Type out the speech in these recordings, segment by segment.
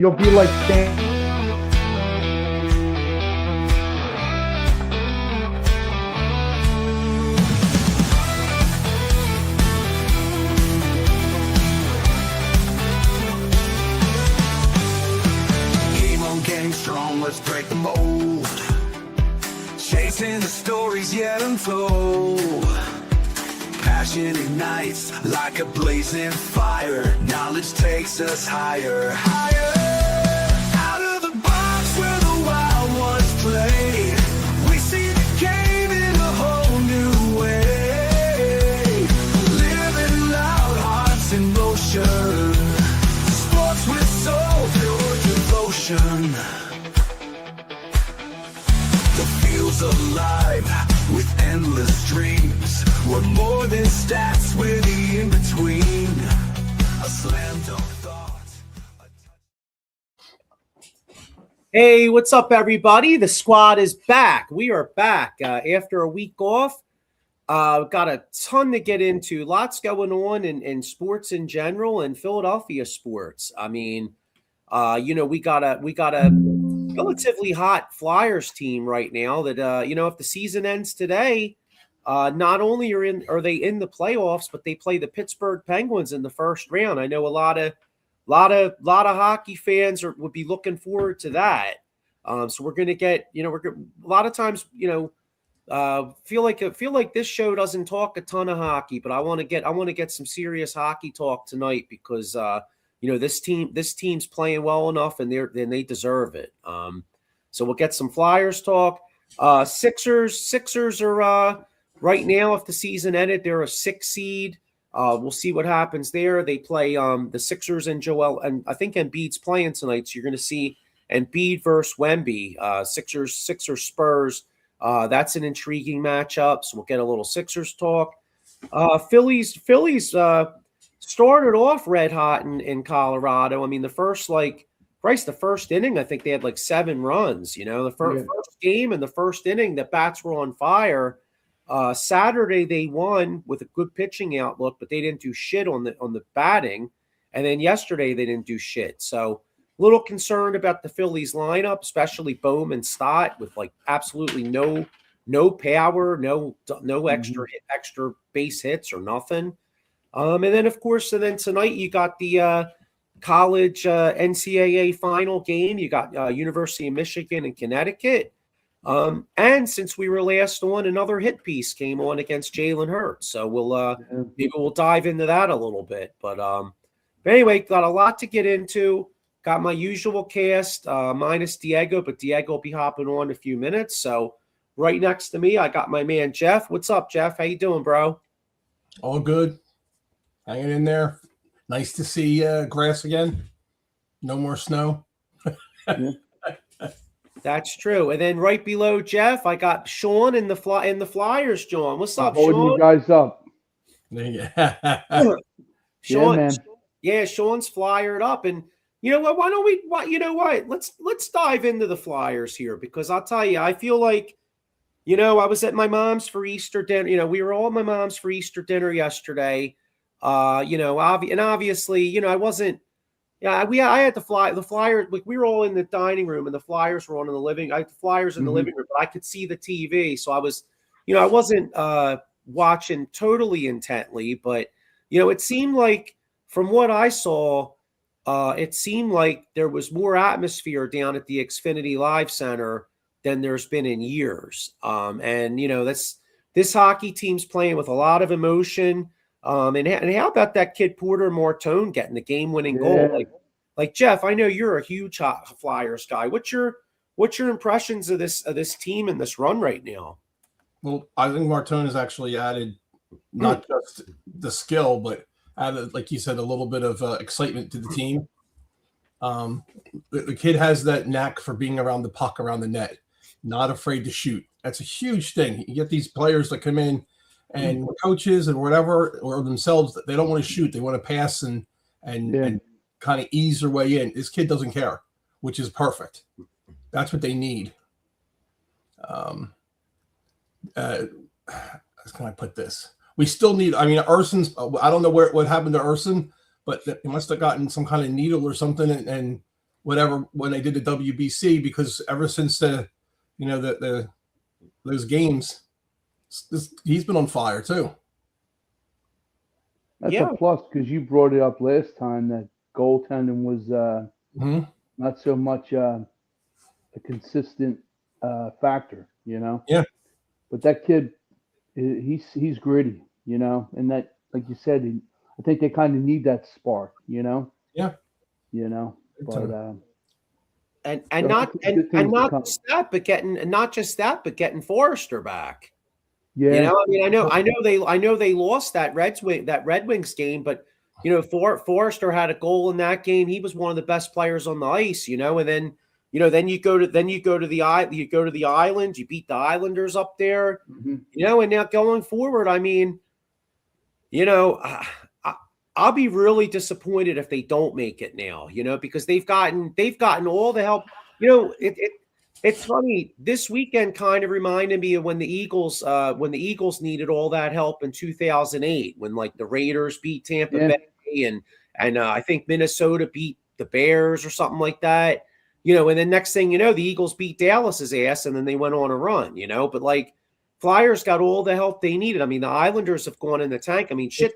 You'll be like Stan. Game on, getting strong, let's break the mold. Chasing the stories yet untold. Passion ignites like a blazing fire. Knowledge takes us higher, higher. Out of the box where the wild ones play, we see the game in a whole new way. Living loud, hearts in motion. Sports with soul, pure devotion. The field's alive with endless dreams. We're more than stats, we're the in-between. A slam dunk thought. Hey, what's up, everybody? The squad is back. We are back after a week off. Got a ton to get into. Lots going on in sports in general and Philadelphia sports. I mean, we got a relatively hot Flyers team right now that if the season ends today, not only are they in the playoffs, but they play the Pittsburgh Penguins in the first round. I know a lot of hockey fans would be looking forward to that. So we're going to get, a lot of times, feel like this show doesn't talk a ton of hockey, but I want to get some serious hockey talk tonight because this team's playing well enough and they deserve it. So we'll get some Flyers talk. Sixers are right now, if the season ended, they're a 6 seed. We'll see what happens there. They play the Sixers and Joel, and I think Embiid's playing tonight. So you're going to see Embiid versus Wemby. Sixers Spurs. That's an intriguing matchup. So we'll get a little Sixers talk. Phillies started off red hot in Colorado. I mean, the first inning, I think they had like 7 runs. The first game and the first inning, the bats were on fire. Saturday they won with a good pitching outlook, but they didn't do shit on the batting. And then yesterday they didn't do shit. So a little concerned about the Phillies lineup, especially Bohm and Stott with like absolutely no power, no extra base hits or nothing. And then of course, tonight you got the college NCAA final game. You got University of Michigan and Connecticut. And since we were last on, another hit piece came on against Jalen Hurts. So maybe we'll dive into that a little bit. But anyway, got a lot to get into. Got my usual cast minus Diego, but Diego will be hopping on in a few minutes. So right next to me, I got my man Jeff. What's up, Jeff? How you doing, bro? All good. Hanging in there. Nice to see grass again. No more snow. That's true. And then right below Jeff, I got Sean in the Flyers. John, what's up, Holding Sean? you guys up. Sean, yeah, man. Yeah, Sean's flyered up, and you know what? Why don't we? You know what? Let's dive into the Flyers here because I'll tell you, I feel like, I was at my mom's for Easter dinner. We were all at my mom's for Easter dinner yesterday. Obviously, I wasn't. Yeah, I had the Flyers. Like we were all in the dining room, and the Flyers were on in the living. I had the Flyers in the living room, but I could see the TV, so I was, I wasn't watching totally intently, but it seemed like from what I saw, it seemed like there was more atmosphere down at the Xfinity Live Center than there's been in years. And this hockey team's playing with a lot of emotion. And how about that kid Porter Martone getting the game-winning goal? Like Jeff, I know you're a huge Flyers guy. What's your impressions of this team and this run right now? Well, I think Martone has actually added not just the skill, but added, like you said, a little bit of excitement to the team. The kid has that knack for being around the puck, around the net, not afraid to shoot. That's a huge thing. You get these players that come in and coaches and whatever, or themselves, they don't want to shoot. They want to pass and kind of ease their way in. This kid doesn't care, which is perfect. That's what they need. How can I put this? We still need, Urson's, I don't know what happened to Urson, but he must have gotten some kind of needle or something and whatever when they did the WBC, because ever since the those games, he's been on fire too. That's a plus, because you brought it up last time that goaltending was not so much a consistent factor, Yeah. But that kid, he's gritty, and that, like you said, I think they kind of need that spark, Yeah. But and not just that, but getting Forrester back. Yeah. I know they lost that Red Wings game, but Forrester had a goal in that game. He was one of the best players on the ice, and then then you go to the islands, you beat the Islanders up there, and now going forward, I'll be really disappointed if they don't make it now, because they've gotten all the help. It's funny. This weekend kind of reminded me of when the Eagles needed all that help in 2008, when like the Raiders beat Tampa Bay and I think Minnesota beat the Bears or something like that. And then next thing you know, the Eagles beat Dallas's ass, and then they went on a run. But like Flyers got all the help they needed. The Islanders have gone in the tank. Shit,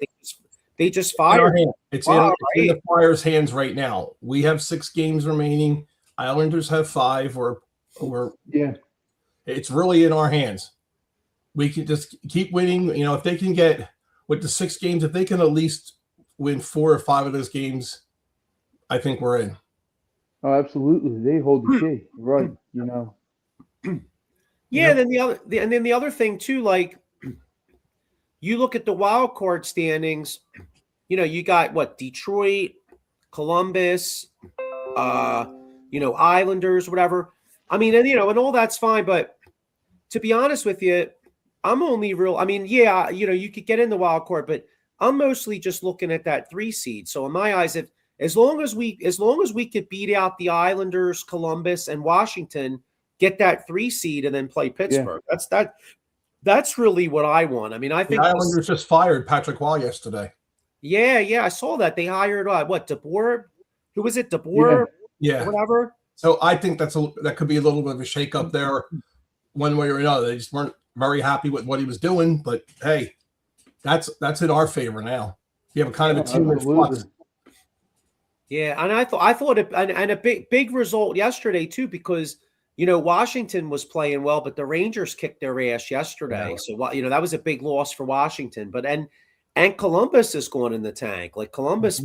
they just fired. It's in the Flyers' hands right now. We have 6 games remaining. Islanders have 5. It's really in our hands. We can just keep winning. If they can get with the 6 games, if they can at least win 4 or 5 of those games, I think we're in. Oh, absolutely. They hold the key, right? Yeah. Then the other thing too, like you look at the wild card standings. You got what, Detroit, Columbus, Islanders, whatever. And all that's fine, but to be honest with you, I'm only you could get in the wild card, but I'm mostly just looking at that 3 seed. So in my eyes, as long as we could beat out the Islanders, Columbus, and Washington, get that 3 seed, and then play Pittsburgh. Yeah. That's really what I want. I think the Islanders just fired Patrick Waugh yesterday. Yeah, I saw that. They hired DeBoer? Who was it? DeBoer? Yeah. Whatever. So I think that could be a little bit of a shakeup there, one way or another. They just weren't very happy with what he was doing, but hey, that's in our favor now. We have a kind of a team in flux. Yeah, and I thought a big result yesterday too, because Washington was playing well, but the Rangers kicked their ass yesterday. Yeah. So that was a big loss for Washington. But and Columbus is going in the tank. Like Columbus,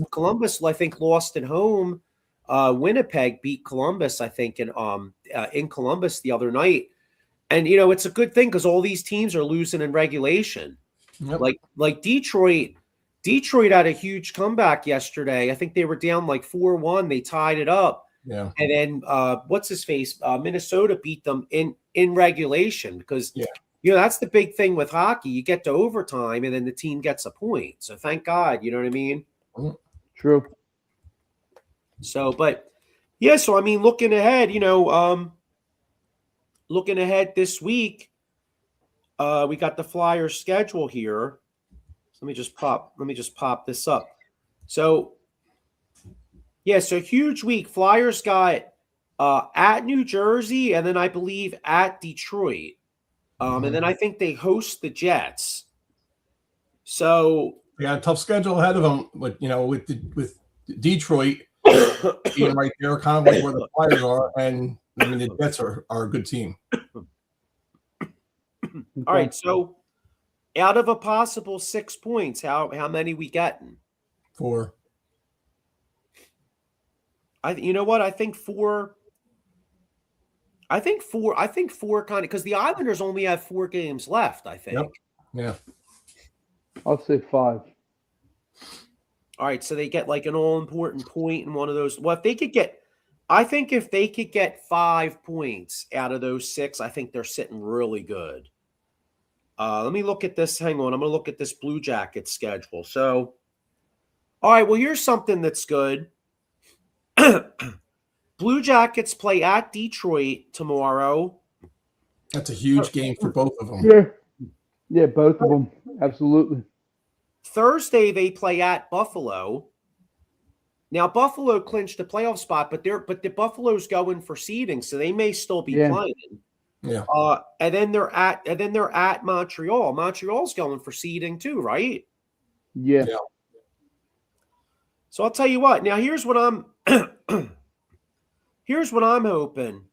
I think lost at home. Winnipeg beat Columbus, I think, in Columbus the other night. And it's a good thing because all these teams are losing in regulation. Yep. Like Detroit had a huge comeback yesterday. I think they were down like 4-1. They tied it up. Yeah. And then what's his face? Minnesota beat them in regulation because that's the big thing with hockey. You get to overtime and then the team gets a point. So thank God, you know what I mean? True. So, but yeah, so looking ahead, looking ahead this week, we got the Flyers schedule here. Let me just pop this up. So, yeah, so huge week. Flyers got at New Jersey, and then I believe at Detroit. And then I think they host the Jets. So they got a tough schedule ahead of them, but with Detroit being right there, kind of like where the Flyers are, and the Jets are a good team. All right, so out of a possible 6 points, how many we getting? 4. You know what? I think 4. I think 4 kind of, because the Islanders only have 4 games left, I think. Yep. Yeah. I'll say 5. All right, so they get like an all-important point in one of those. Well, I think if they could get 5 points out of those 6, I think they're sitting really good. Let me look at this. Hang on. I'm going to look at this Blue Jackets schedule. So, all right, well, here's something that's good. Blue Jackets play at Detroit tomorrow. That's a huge game for both of them. Yeah, both of them. Absolutely. Thursday, they play at Buffalo. Now Buffalo clinched the playoff spot, but the Buffalo's going for seeding, so they may still be playing. Yeah. And then they're at Montreal. Montreal's going for seeding too, right? Yeah. So I'll tell you what. Now here's what I'm hoping.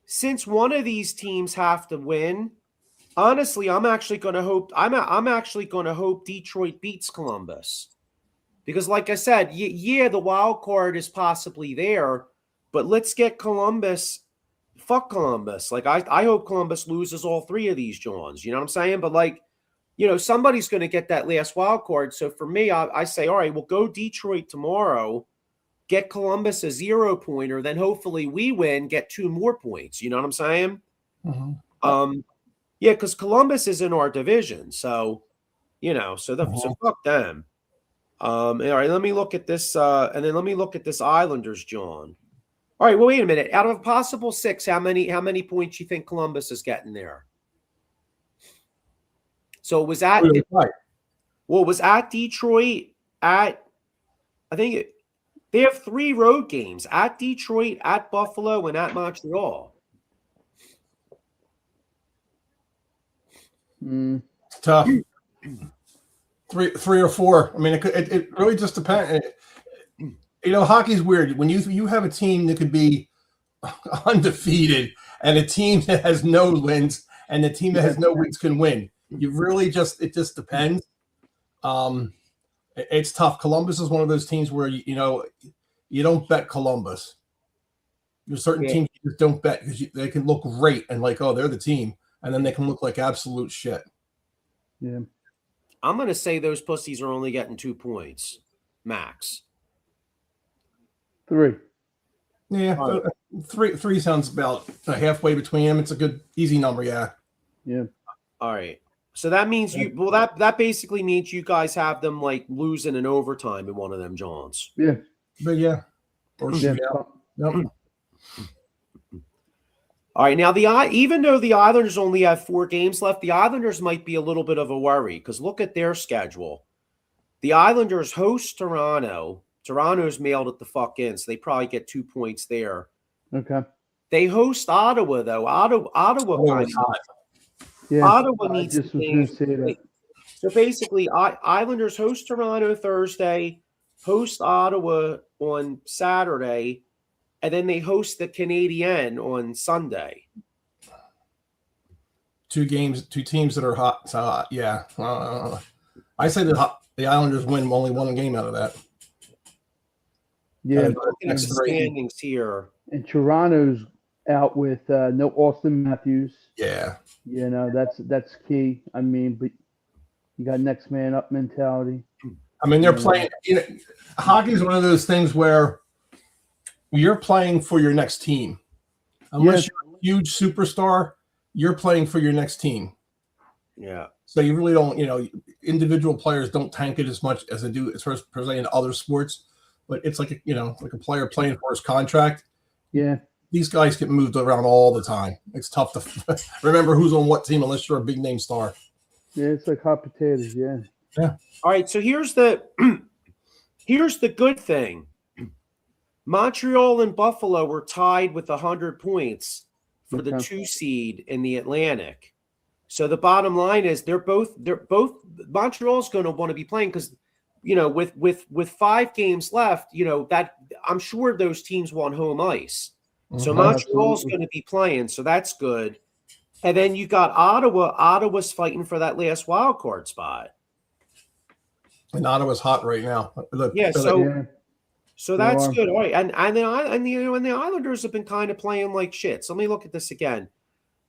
Since one of these teams have to win, honestly, I'm actually going to hope Detroit beats Columbus. Because like I said, the wild card is possibly there, but let's get Columbus. Fuck Columbus. Like I hope Columbus loses all three of these Johns. You know what I'm saying? But like, somebody's going to get that last wild card. So for me, I say, all right, we'll go Detroit tomorrow, get Columbus a 0-pointer, then hopefully we win, get 2 more points. You know what I'm saying? Mm-hmm. Yeah, because Columbus is in our division. So, so fuck them. All right, let me look at this, and then let me look at this Islanders, John. All right, well, wait a minute. Out of a possible 6, how many points you think Columbus is getting there? So it was at Detroit. I think they have 3 road games: at Detroit, at Buffalo, and at Montreal. It's tough. 3 or 4. I mean, it really just depends. Hockey's weird. When you have a team that could be undefeated and a team that has no wins and a team that has no wins can win. You really it just depends. It's tough. Columbus is one of those teams where you don't bet Columbus. There's certain teams you just don't bet because they can look great and like, oh, they're the team, and then they can look like absolute shit. Yeah. I'm going to say those pussies are only getting 2 points, max. 3. Yeah, 3 sounds about halfway between them. It's a good, easy number, yeah. Yeah. All right. So that means that basically means you guys have them like losing in overtime in one of them Johns. Yeah. But yeah. Or yeah. Yep. All right, now even though the Islanders only have 4 games left, the Islanders might be a little bit of a worry because look at their schedule. The Islanders host Toronto. Toronto's mailed it the fuck in, so they probably get 2 points there. Okay. They host Ottawa though. Ottawa kind of hot. Yeah. Ottawa needs to say that. So basically, Islanders host Toronto Thursday, host Ottawa on Saturday. And then they host the Canadiens on Sunday. 2 teams that are hot. So, yeah. I say the Islanders win only 1 game out of that. Yeah. Looking at the standings here. And Toronto's out with no Austin Matthews. Yeah. That's key. I mean, but you got next man up mentality. I mean, they're playing. Hockey is one of those things where you're playing for your next team. Unless you're a huge superstar, you're playing for your next team. Yeah. So you really don't, individual players don't tank it as much as they do as far as per se in other sports. But it's like a player playing for his contract. Yeah. These guys get moved around all the time. It's tough to remember who's on what team unless you're a big name star. Yeah, it's like hot potatoes. Yeah. Yeah. All right. So here's the good thing. Montreal and Buffalo were tied with 100 points for the 2 seed in the Atlantic. So the bottom line is they're both Montreal's going to want to be playing because with 5 games left, that I'm sure those teams want home ice. So Montreal's going to be playing, so that's good. And then you got Ottawa. Ottawa's fighting for that last wild card spot. And Ottawa's hot right now. So that's good. All right. And the Islanders have been kind of playing like shit. So let me look at this again.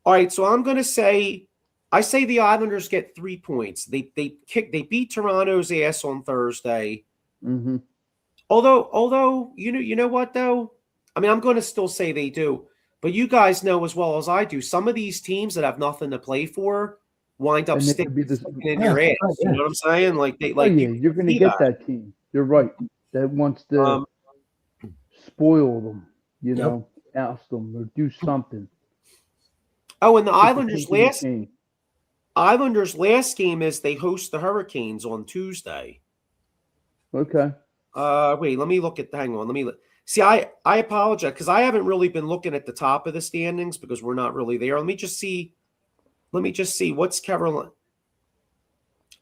All right. So I'm going to say, I say the Islanders get 3 points. They beat Toronto's ass on Thursday. Mm-hmm. Although, you know what though? I mean, I'm going to still say they do, but you guys know as well as I do, some of these teams that have nothing to play for wind up sticking in your ass. You know what I'm saying? Like you're going to get that team. You're right. That wants to spoil them, oust them or do something. Oh, and the Islanders' last game is they host the Hurricanes on Tuesday. Okay. Wait, let me look at. Hang on, let me see. I apologize because I haven't really been looking at the top of the standings because we're not really there. Let me just see. What's Carolina.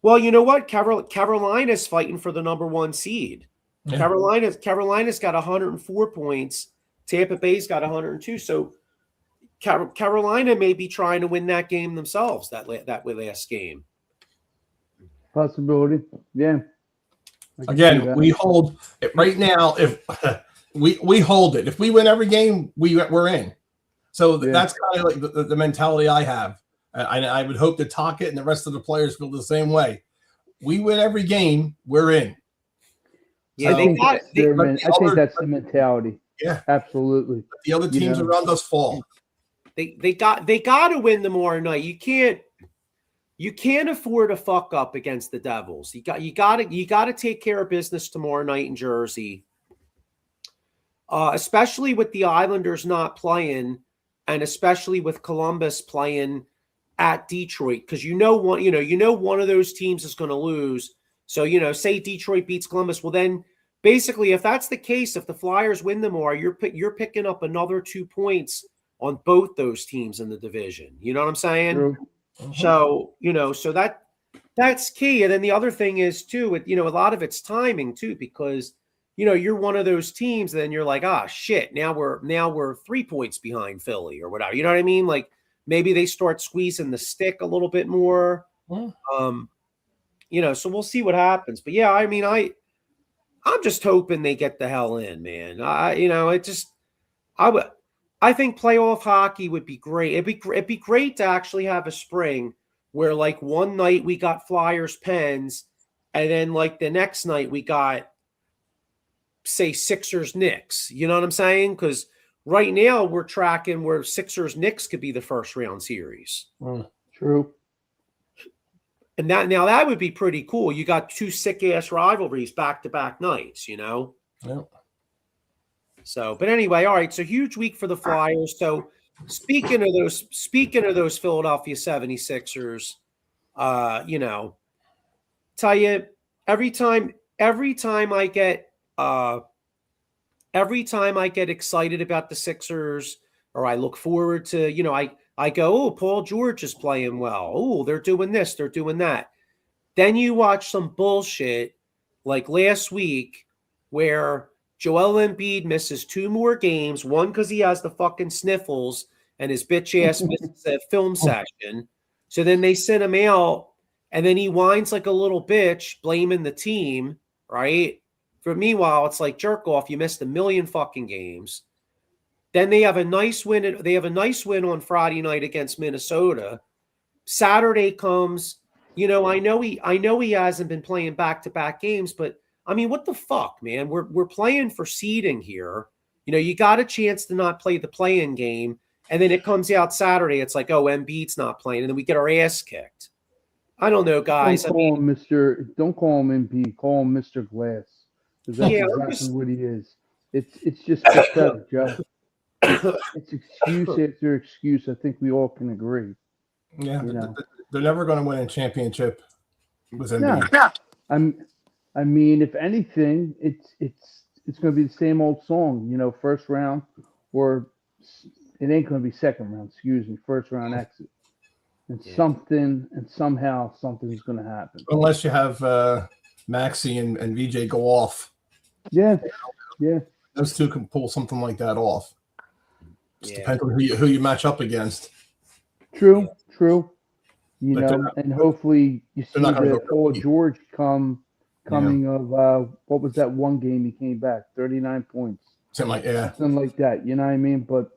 Well, you know what? Carolina's fighting for the number 1 seed. Yeah. Carolina's got 104 points. Tampa Bay's got 102. So Carolina may be trying to win that game themselves. That last game. Possibility, yeah. Again, we hold it right now. If we hold it, if we win every game, we're in. So that's kind of like the mentality I have. I would hope that Tockett and the rest of the players feel the same way. We win every game, we're in. Yeah, I think that's the mentality. Yeah, absolutely. The other teams around us fall. They got to win tomorrow night. You can't afford a fuck up against the Devils. You got to take care of business tomorrow night in Jersey. Especially with the Islanders not playing, and especially with Columbus playing at Detroit, because one of those teams is going to lose. So say Detroit beats Columbus, well then basically if that's the case, if the Flyers win tomorrow, you're picking up another 2 points on both those teams in the division. You know what I'm saying? True. So so that's key. And then the other thing is too, a lot of it's timing too, because you're one of those teams, then you're like, shit, now we're 3 points behind Philly or whatever. You know what I mean? Like maybe they start squeezing the stick a little bit more. So we'll see what happens. But yeah, I mean, I'm just hoping they get the hell in, man. I think playoff hockey would be great. It'd be great to actually have a spring where like one night we got Flyers Pens, and then like the next night we got, say, Sixers Knicks. You know what I'm saying? Because right now we're tracking where Sixers Knicks could be the first round series. True. And that would be pretty cool. You got 2 sick ass rivalries back to back nights, Yep. So, but anyway, all right. So huge week for the Flyers. So speaking of those Philadelphia 76ers, tell you every time I get excited about the Sixers, or I look forward to, I go, oh, Paul George is playing well. Oh, they're doing this, they're doing that. Then you watch some bullshit like last week where Joel Embiid misses 2 more games, one because he has the fucking sniffles and his bitch ass misses a film session. So then they sent him out, and then he whines like a little bitch, blaming the team, right? For meanwhile, it's like, jerk off, you missed 1 million fucking games. Then they have a nice win. They have a nice win on Friday night against Minnesota. Saturday comes, I know he hasn't been playing back-to-back games, but I mean, what the fuck, man? We're playing for seeding here. You got a chance to not play the play-in game, and then it comes out Saturday. It's like, oh, Embiid's not playing, and then we get our ass kicked. I don't know, guys. Don't call him Embiid. Call him Mr. Glass, because that's exactly what he is. It's just pathetic, Joe. It's excuse after excuse. I think we all can agree. Yeah, they're never going to win a championship with Embiid. No. I mean, if anything, it's going to be the same old song. First round, or it ain't going to be second round. Excuse me, first round exit, and somehow something's going to happen. Unless you have Maxey and VJ go off. Yeah. Those two can pull something like that off. Just depends on who you match up against. True. And hopefully you see the Paul George coming of what was that one game he came back, 39 points. Something like that. You know what I mean? But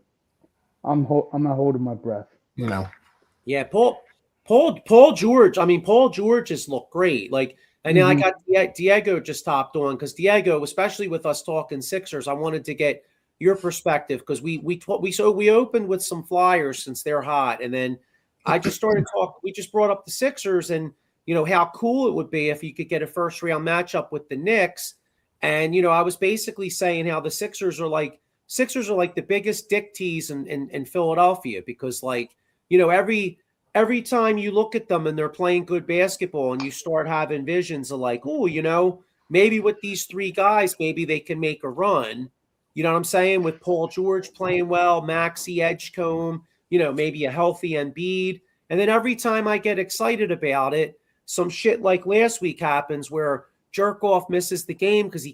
I'm not holding my breath. Yeah, Paul George. I mean, Paul George has looked great. Like, and now I got Diego just hopped on, because Diego, especially with us talking Sixers, I wanted to get your perspective, because we opened with some Flyers since they're hot, and then I just started talking. We just brought up the Sixers, and how cool it would be if you could get a first round matchup with the Knicks. And I was basically saying how the Sixers are like the biggest dick tease in Philadelphia, because every time you look at them and they're playing good basketball, and you start having visions of like, oh, maybe with these three guys, maybe they can make a run. You know what I'm saying? With Paul George playing well, Maxey, Edgecombe, maybe a healthy Embiid. And then every time I get excited about it, some shit like last week happens where Jerkoff misses the game because he's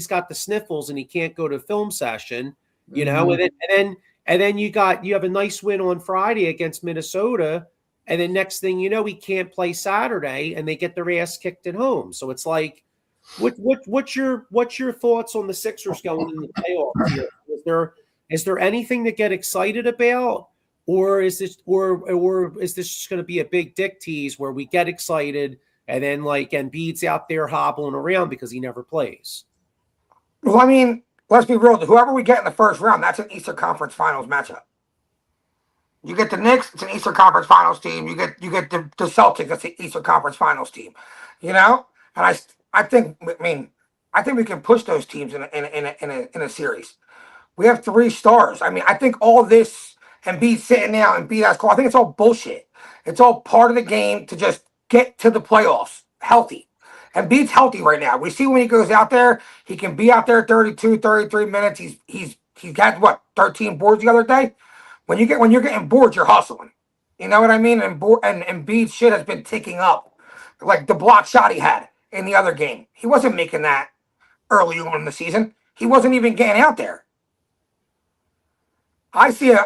got the sniffles and he can't go to film session, and then you have a nice win on Friday against Minnesota. And then next thing you know, he can't play Saturday and they get their ass kicked at home. So it's like, what's your thoughts on the Sixers going in the playoffs here? Is there anything to get excited about? Or is this just going to be a big dick tease where we get excited and then like Embiid's out there hobbling around because he never plays? Well, I mean, let's be real. Whoever we get in the first round, that's an Eastern Conference Finals matchup. You get the Knicks, it's an Eastern Conference Finals team. You get the Celtics, that's the Eastern Conference Finals team. And I think we can push those teams in a series. We have 3 stars. I mean, I think all this Embiid sitting out and that's cool. I think it's all bullshit. It's all part of the game to just get to the playoffs healthy. Embiid's healthy right now. We see when he goes out there, he can be out there 32, 33 minutes. He's got 13 boards the other day. When you're getting bored, you're hustling. You know what I mean? And Embiid's shit has been ticking up. Like the block shot he had in the other game. He wasn't making that early on in the season. He wasn't even getting out there. I'm excited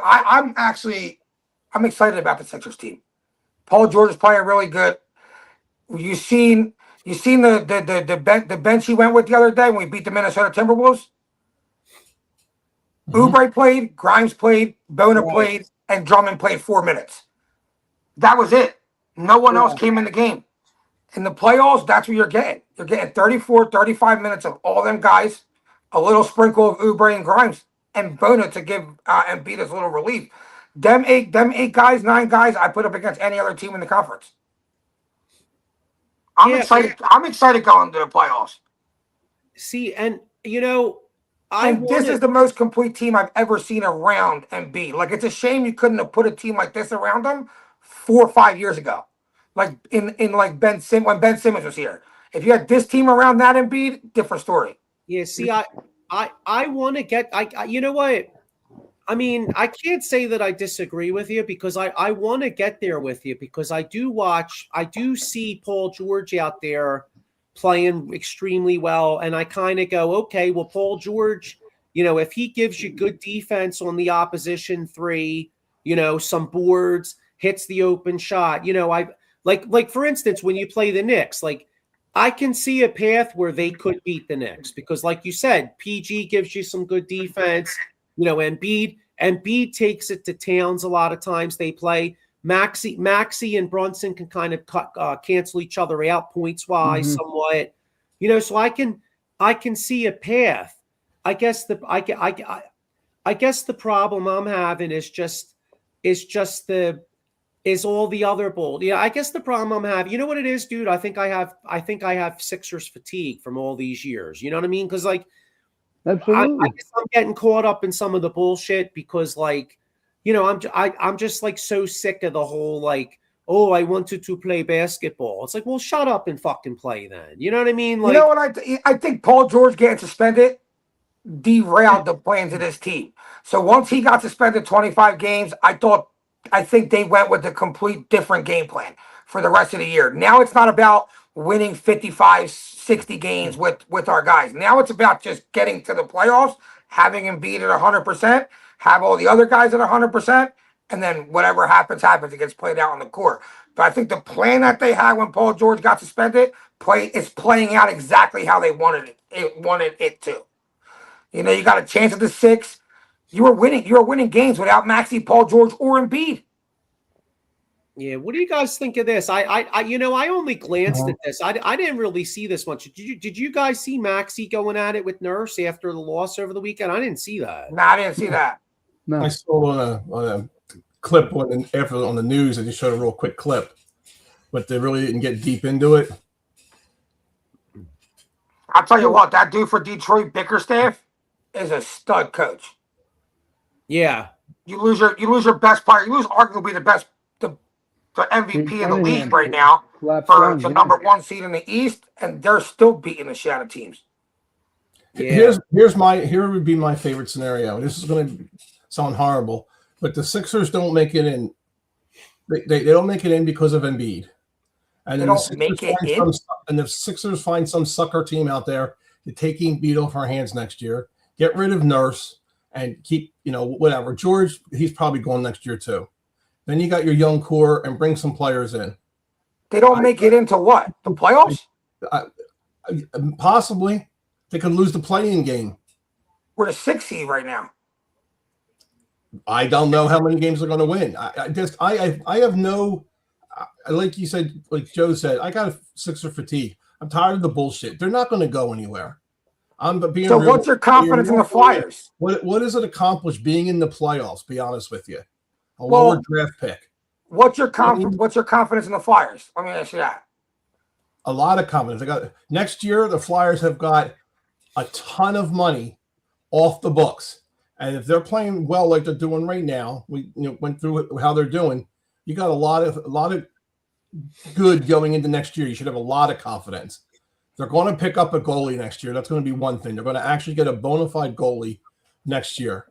about the Sixers team. Paul George is playing really good. You seen the bench he went with the other day when we beat the Minnesota Timberwolves? Oubre played, Grimes played, Bona played, and Drummond played 4 minutes. That was it. No one else came in the game. In the playoffs, that's what you're getting. You're getting 34, 35 minutes of all them guys, a little sprinkle of Oubre and Grimes, and Bona to give Embiid his little relief. Them eight guys, 9 guys, I put up against any other team in the conference. I'm excited. I'm excited going to the playoffs. See, and this is the most complete team I've ever seen around Embiid. Like, it's a shame you couldn't have put a team like this around him 4 or 5 years ago. Like when Ben Simmons was here. If you had this team around that Embiid, different story. Yeah, see, I want to get you know what? I mean, I can't say that I disagree with you because I want to get there with you because I do see Paul George out there playing extremely well. And I kind of go, okay, well, Paul George, if he gives you good defense on the opposition 3, some boards, hits the open shot, like for instance, when you play the Knicks, like I can see a path where they could beat the Knicks because like you said, PG gives you some good defense, Embiid takes it to Towns a lot of times they play. Maxey and Brunson can kind of cancel each other out points wise somewhat, so I can see a path. I guess the problem I'm having is all the other bull. Yeah, I guess the problem I'm having, you know what it is, dude? I think I have Sixers fatigue from all these years. You know what I mean? Because like, absolutely, I guess I'm getting caught up in some of the bullshit because like. I'm just like so sick of the whole like, oh, I wanted to play basketball. It's like, well, shut up and fucking play then. You know what I mean? Like, you know what I think Paul George getting suspended derailed the plans of this team. So once he got suspended 25 games, I think they went with a complete different game plan for the rest of the year. Now it's not about winning 55, 60 games with our guys. Now it's about just getting to the playoffs, having him beat at 100%. Have all the other guys at 100%, and then whatever happens, it gets played out on the court. But I think the plan that they had when Paul George got suspended is playing out exactly how they wanted it to. You got a chance at the 6. You were winning games without Maxey, Paul George, or Embiid. Yeah, what do you guys think of this? I only glanced at this. I didn't really see this much. Did you guys see Maxey going at it with Nurse after the loss over the weekend? I didn't see that. No, I didn't see that. No. I saw on a clip on the news. I just showed a real quick clip, but they really didn't get deep into it. I'll tell you what, that dude for Detroit, Bickerstaff, is a stud coach. Yeah, you lose your best player. You lose arguably the MVP in the league right now, Flat for front, the yeah. number 1 seed in the East, and they're still beating the shit out of teams. Yeah. Here would be my favorite scenario. This is going to sound horrible, but the Sixers don't make it in. They don't make it in because of Embiid, and They then don't make it in? the Sixers find some sucker team out there to take Embiid off our hands next year, get rid of Nurse, and keep whatever George. He's probably going next year too. Then you got your young core and bring some players in. They don't make it into what? The playoffs? Possibly. They could lose the play-in game. We're the 6th seed right now. I don't know how many games they're going to win. I have no, like you said, like Joe said, I got a Sixer fatigue. I'm tired of the bullshit. They're not going to go anywhere. So what's your confidence in the Flyers? What does it accomplish being in the playoffs? Be honest with you, lower draft pick. What's your confidence in the Flyers? Let me ask you that. A lot of confidence. Next year. The Flyers have got a ton of money off the books, and if they're playing well like they're doing right now, we went through how they're doing. You got a lot of good going into next year. You should have a lot of confidence. They're going to pick up a goalie next year. That's going to be one thing. They're going to actually get a bona fide goalie next year,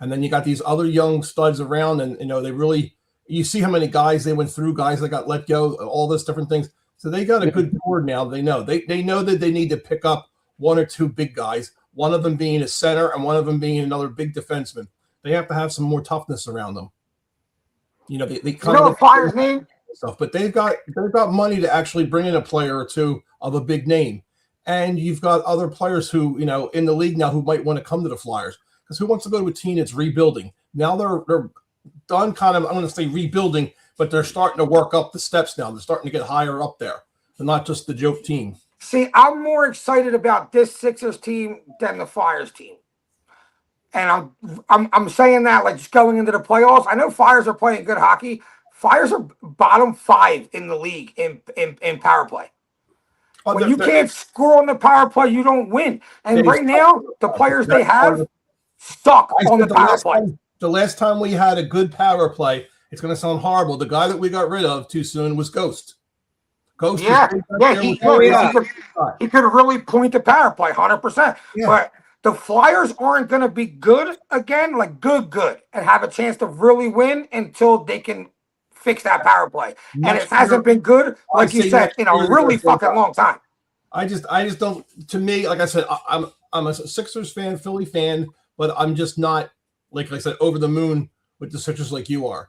and then you got these other young studs around, and they really. You see how many guys they went through, guys that got let go, all those different things. So they got a good board now. They know that they need to pick up 1 or 2 big guys, one of them being a center and one of them being another big defenseman. They have to have some more toughness around them. They kind of the Flyers name stuff, but they've got money to actually bring in a player or two of a big name, and you've got other players who in the league now who might want to come to the Flyers, because who wants to go to a team that's rebuilding? Now they're done kind of, I'm going to say rebuilding, but they're starting to work up the steps now. They're starting to get higher up there. They're not just the joke team. See, I'm more excited about this Sixers team than the Flyers team. And I'm saying that like just going into the playoffs. I know Flyers are playing good hockey. Flyers are bottom 5 in the league in power play. When you can't score on the power play, you don't win. And right now, the players they have stuck on the power play. The last time we had a good power play, it's going to sound horrible. The guy that we got rid of too soon was Ghost. Ghost, he could really point the power play 100%. Yeah. But the Flyers aren't going to be good again, like good, and have a chance to really win until they can fix that power play. And it hasn't been good, like you said, in a really fucking long time. I just don't. To me, like I said, I'm a Sixers fan, Philly fan, but I'm just not, like I said, over the moon with the Sixers like you are.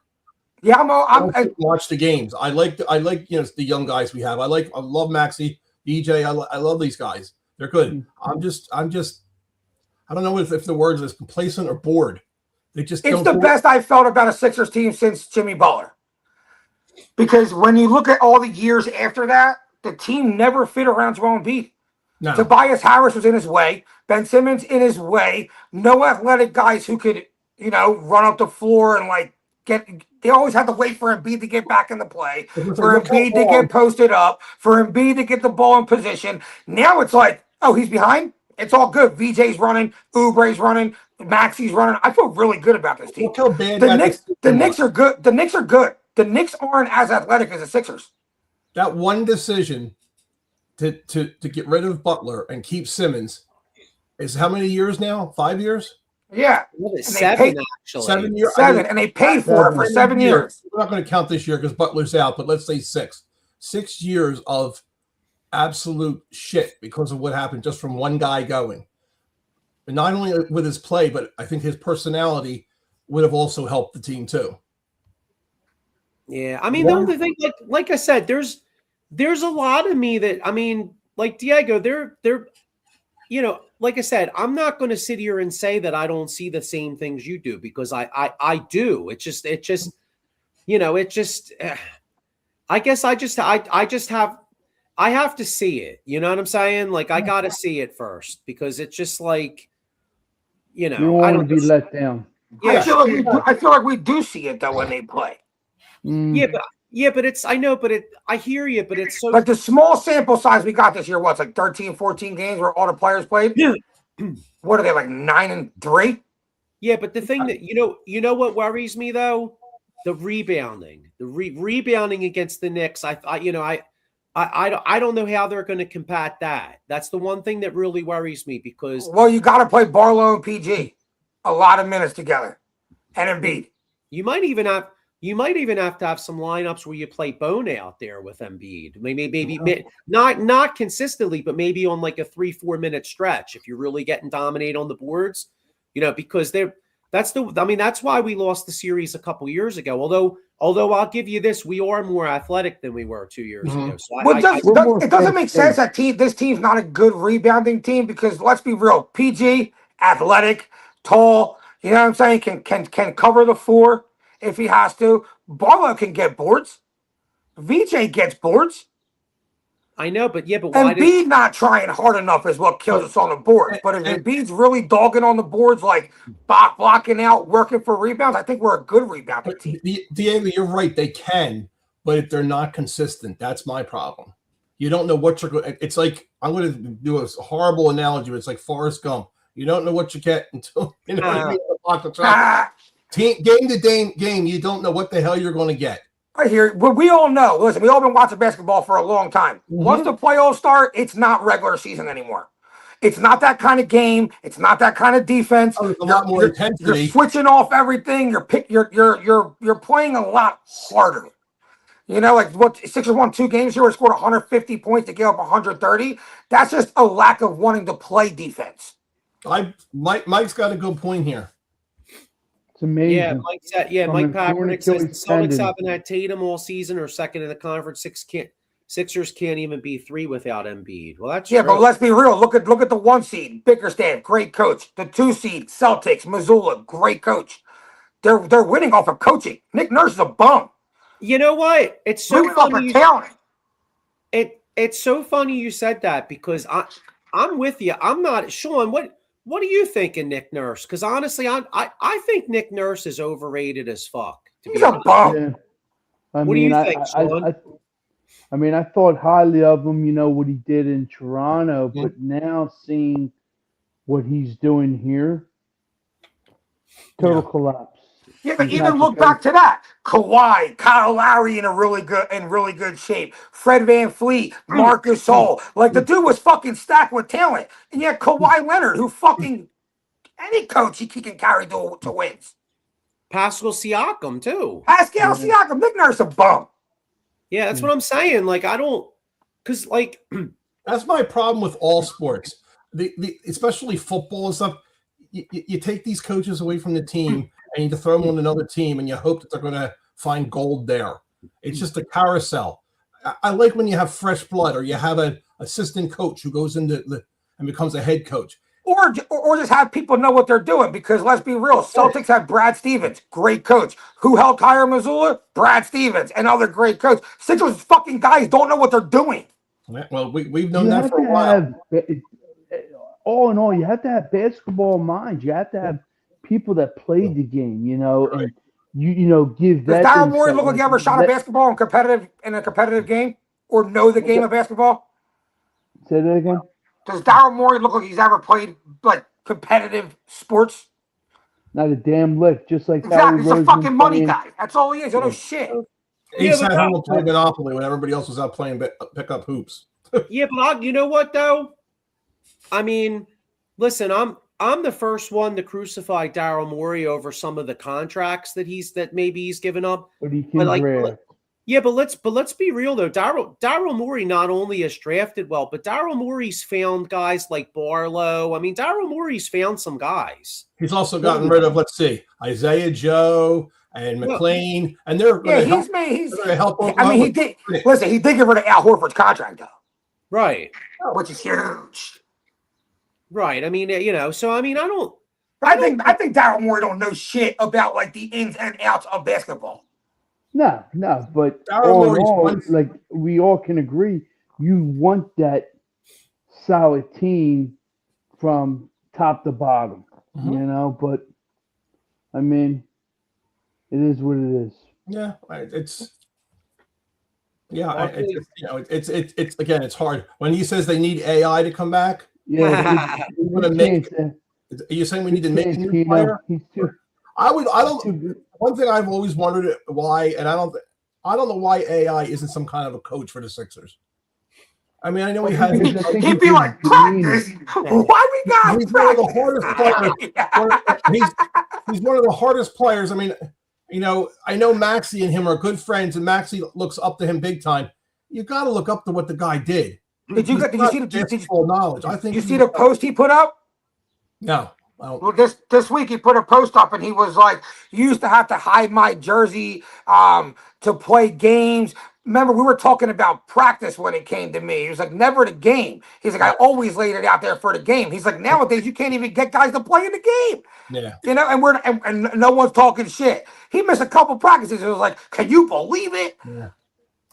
Yeah, I watch the games. I like the young guys we have. I love Maxey, DJ. I love these guys. They're good. I'm just I don't know if the word is complacent or bored. It's the best I've felt about a Sixers team since Jimmy Butler. Because when you look at all the years after that, the team never fit around Joel Embiid. No. Tobias Harris was in his way. Ben Simmons in his way. No athletic guys who could, run up the floor and they always had to wait for Embiid to get back in the play, for Embiid to get posted up, for Embiid to get the ball in position. Now it's like, oh, he's behind? It's all good. VJ's running, Oubre's running, Maxey's running. I feel really good about this team. The Knicks are good. The Knicks are good. The Knicks aren't as athletic as the Sixers. That one decision to get rid of Butler and keep Simmons is how many years now? 5 years? Yeah. 7, actually. 7 years. 7, and they paid for it for 7 years. We're not going to count this year because Butler's out, but let's say 6. 6 years of absolute shit because of what happened just from one guy going. And not only with his play, but I think his personality would have also helped the team too. Yeah, I mean, the only thing, like I said, there's a lot of me that, I mean, like Diego, they're like I said, I'm not going to sit here and say that I don't see the same things you do, because I do. I guess I have to see it. You know what I'm saying? Like, I got to see it first, because it's just like, you don't want to be let down. Yeah. I feel like we do see it though when they play. Yeah, but it's, I know, but I hear you, but it's so like the small sample size we got this year. What's like 13, 14 games where all the players played? Yeah. What are they, like 9-3? Yeah, but the thing that you know what worries me though, the rebounding, rebounding against the Knicks. I don't know how they're going to combat that. That's the one thing that really worries me because Well, you got to play Barlow and PG a lot of minutes together, and Embiid. you might even have to have some lineups where you play Bone out there with Embiid. Maybe not consistently, but maybe on like a 3-4 minute stretch if you're really getting dominated on the boards, because that's why we lost the series a couple years ago. Although I'll give you this, we are more athletic than we were 2 years ago. So it doesn't make sense that this team's not a good rebounding team because let's be real, PG, athletic, tall, you know what I'm saying, can cover the floor if he has to. Barlow can get boards. VJ gets boards. I know, but why Embiid not trying hard enough is what kills us on the boards. But if Embiid's really dogging on the boards, like blocking out, working for rebounds, I think we're a good rebounding team. Diego, you're right. They can, but if they're not consistent, that's my problem. You don't know what you're going. It's like I'm going to do a horrible analogy. But it's like Forrest Gump. You don't know what you get until you know game to game. You don't know what the hell you're going to get. I hear it. But we all know. Listen, we all been watching basketball for a long time. Once the playoffs start, it's not regular season anymore. It's not that kind of game. It's not that kind of defense. A lot more intensity. You're switching off everything. You're playing a lot harder. Like what Sixers won 2 games here, where scored 150 points to give up 130. That's just a lack of wanting to play defense. Mike's got a good point here. It's amazing. Yeah, Mike Papernick says the Celtics haven't had Tatum all season or second in the conference. Sixers can't even be 3 without Embiid. Well, that's true. But let's be real. Look at the 1 seed, Bickerstaff, great coach. The 2 seed, Celtics, Missoula, great coach. They're winning off of coaching. Nick Nurse is a bum. You know what? It's so funny. It's so funny you said that because I'm with you. I'm not Sean. What do you think of Nick Nurse? Because honestly, I think Nick Nurse is overrated as fuck. He's a bum. Yeah. What do you think, Sean? I thought highly of him, what he did in Toronto, but now seeing what he's doing here, total collapse. Yeah, but even look back to that. Kawhi, Kyle Lowry in really good shape. Fred VanVleet, Marcus Gasol. Like the dude was fucking stacked with talent. And yet Kawhi Leonard, who fucking any coach he can carry to wins. Pascal Siakam too. Pascal Siakam, Nick Nurse a bum. Yeah, that's what I'm saying. Like because that's my problem with all sports. The especially football and stuff. You take these coaches away from the team and you throw them on another team and you hope that they're going to find gold there. It's just a carousel. I like when you have fresh blood or you have an assistant coach who goes into and becomes a head coach. Or just have people know what they're doing because let's be real. Celtics have Brad Stevens, great coach. Who helped hire Missoula? Brad Stevens, another great coach. Sixers fucking guys don't know what they're doing. Well, we've known that for a while. All in all, you have to have basketball minds. You have to have people that played the game, and give that. Does Daryl Morey look like he ever shot a basketball in a competitive game or know the game of basketball? Say that again. Does Daryl Morey look like he's ever played like competitive sports? Not a damn lick, just like exactly. He's a fucking money guy. That's all he is. No shit. He's at home playing Monopoly when everybody else was out playing pick up hoops. Yeah, but you know what though? I mean, listen, I'm the first one to crucify Daryl Morey over some of the contracts that maybe he's given up. But he can but let's be real though. Daryl Morey not only has drafted well, but Daryl Morey's found guys like Barlow. I mean, Daryl Morey's found some guys. He's also gotten rid of, let's see, Isaiah Joe and McLean, and they're going to help. I mean, he did. Listen, he did get rid of Al Horford's contract though, right? Which is huge. Right. I mean, so I mean, I think Daryl Morey don't know shit about like the ins and outs of basketball. No, but all in all, like we all can agree, you want that solid team from top to bottom, but I mean, it is what it is. Yeah, it's again, it's hard. When he says they need AI to come back, yeah, are you saying we need to make a new player? One thing I've always wondered why, and I don't know why AI isn't some kind of a coach for the Sixers. I mean, I know he has. I think He'd be his like, demeanor- practice? Why we got He's one of the practice? hardest players. He's one of the hardest players. I mean, you know, I know Maxie and him are good friends, and Maxie looks up to him big time. You got to look up to what the guy did. Did you see basketball knowledge? I think you see the post he put up? No. I don't. Well, this week he put a post up and he was like, "You used to have to hide my jersey to play games." Remember, we were talking about practice when it came to me. He was like, "Never the game." He's like, "I always laid it out there for the game." He's like, "Nowadays you can't even get guys to play in the game." Yeah. You know, and no one's talking shit. He missed a couple practices. It was like, can you believe it? Yeah.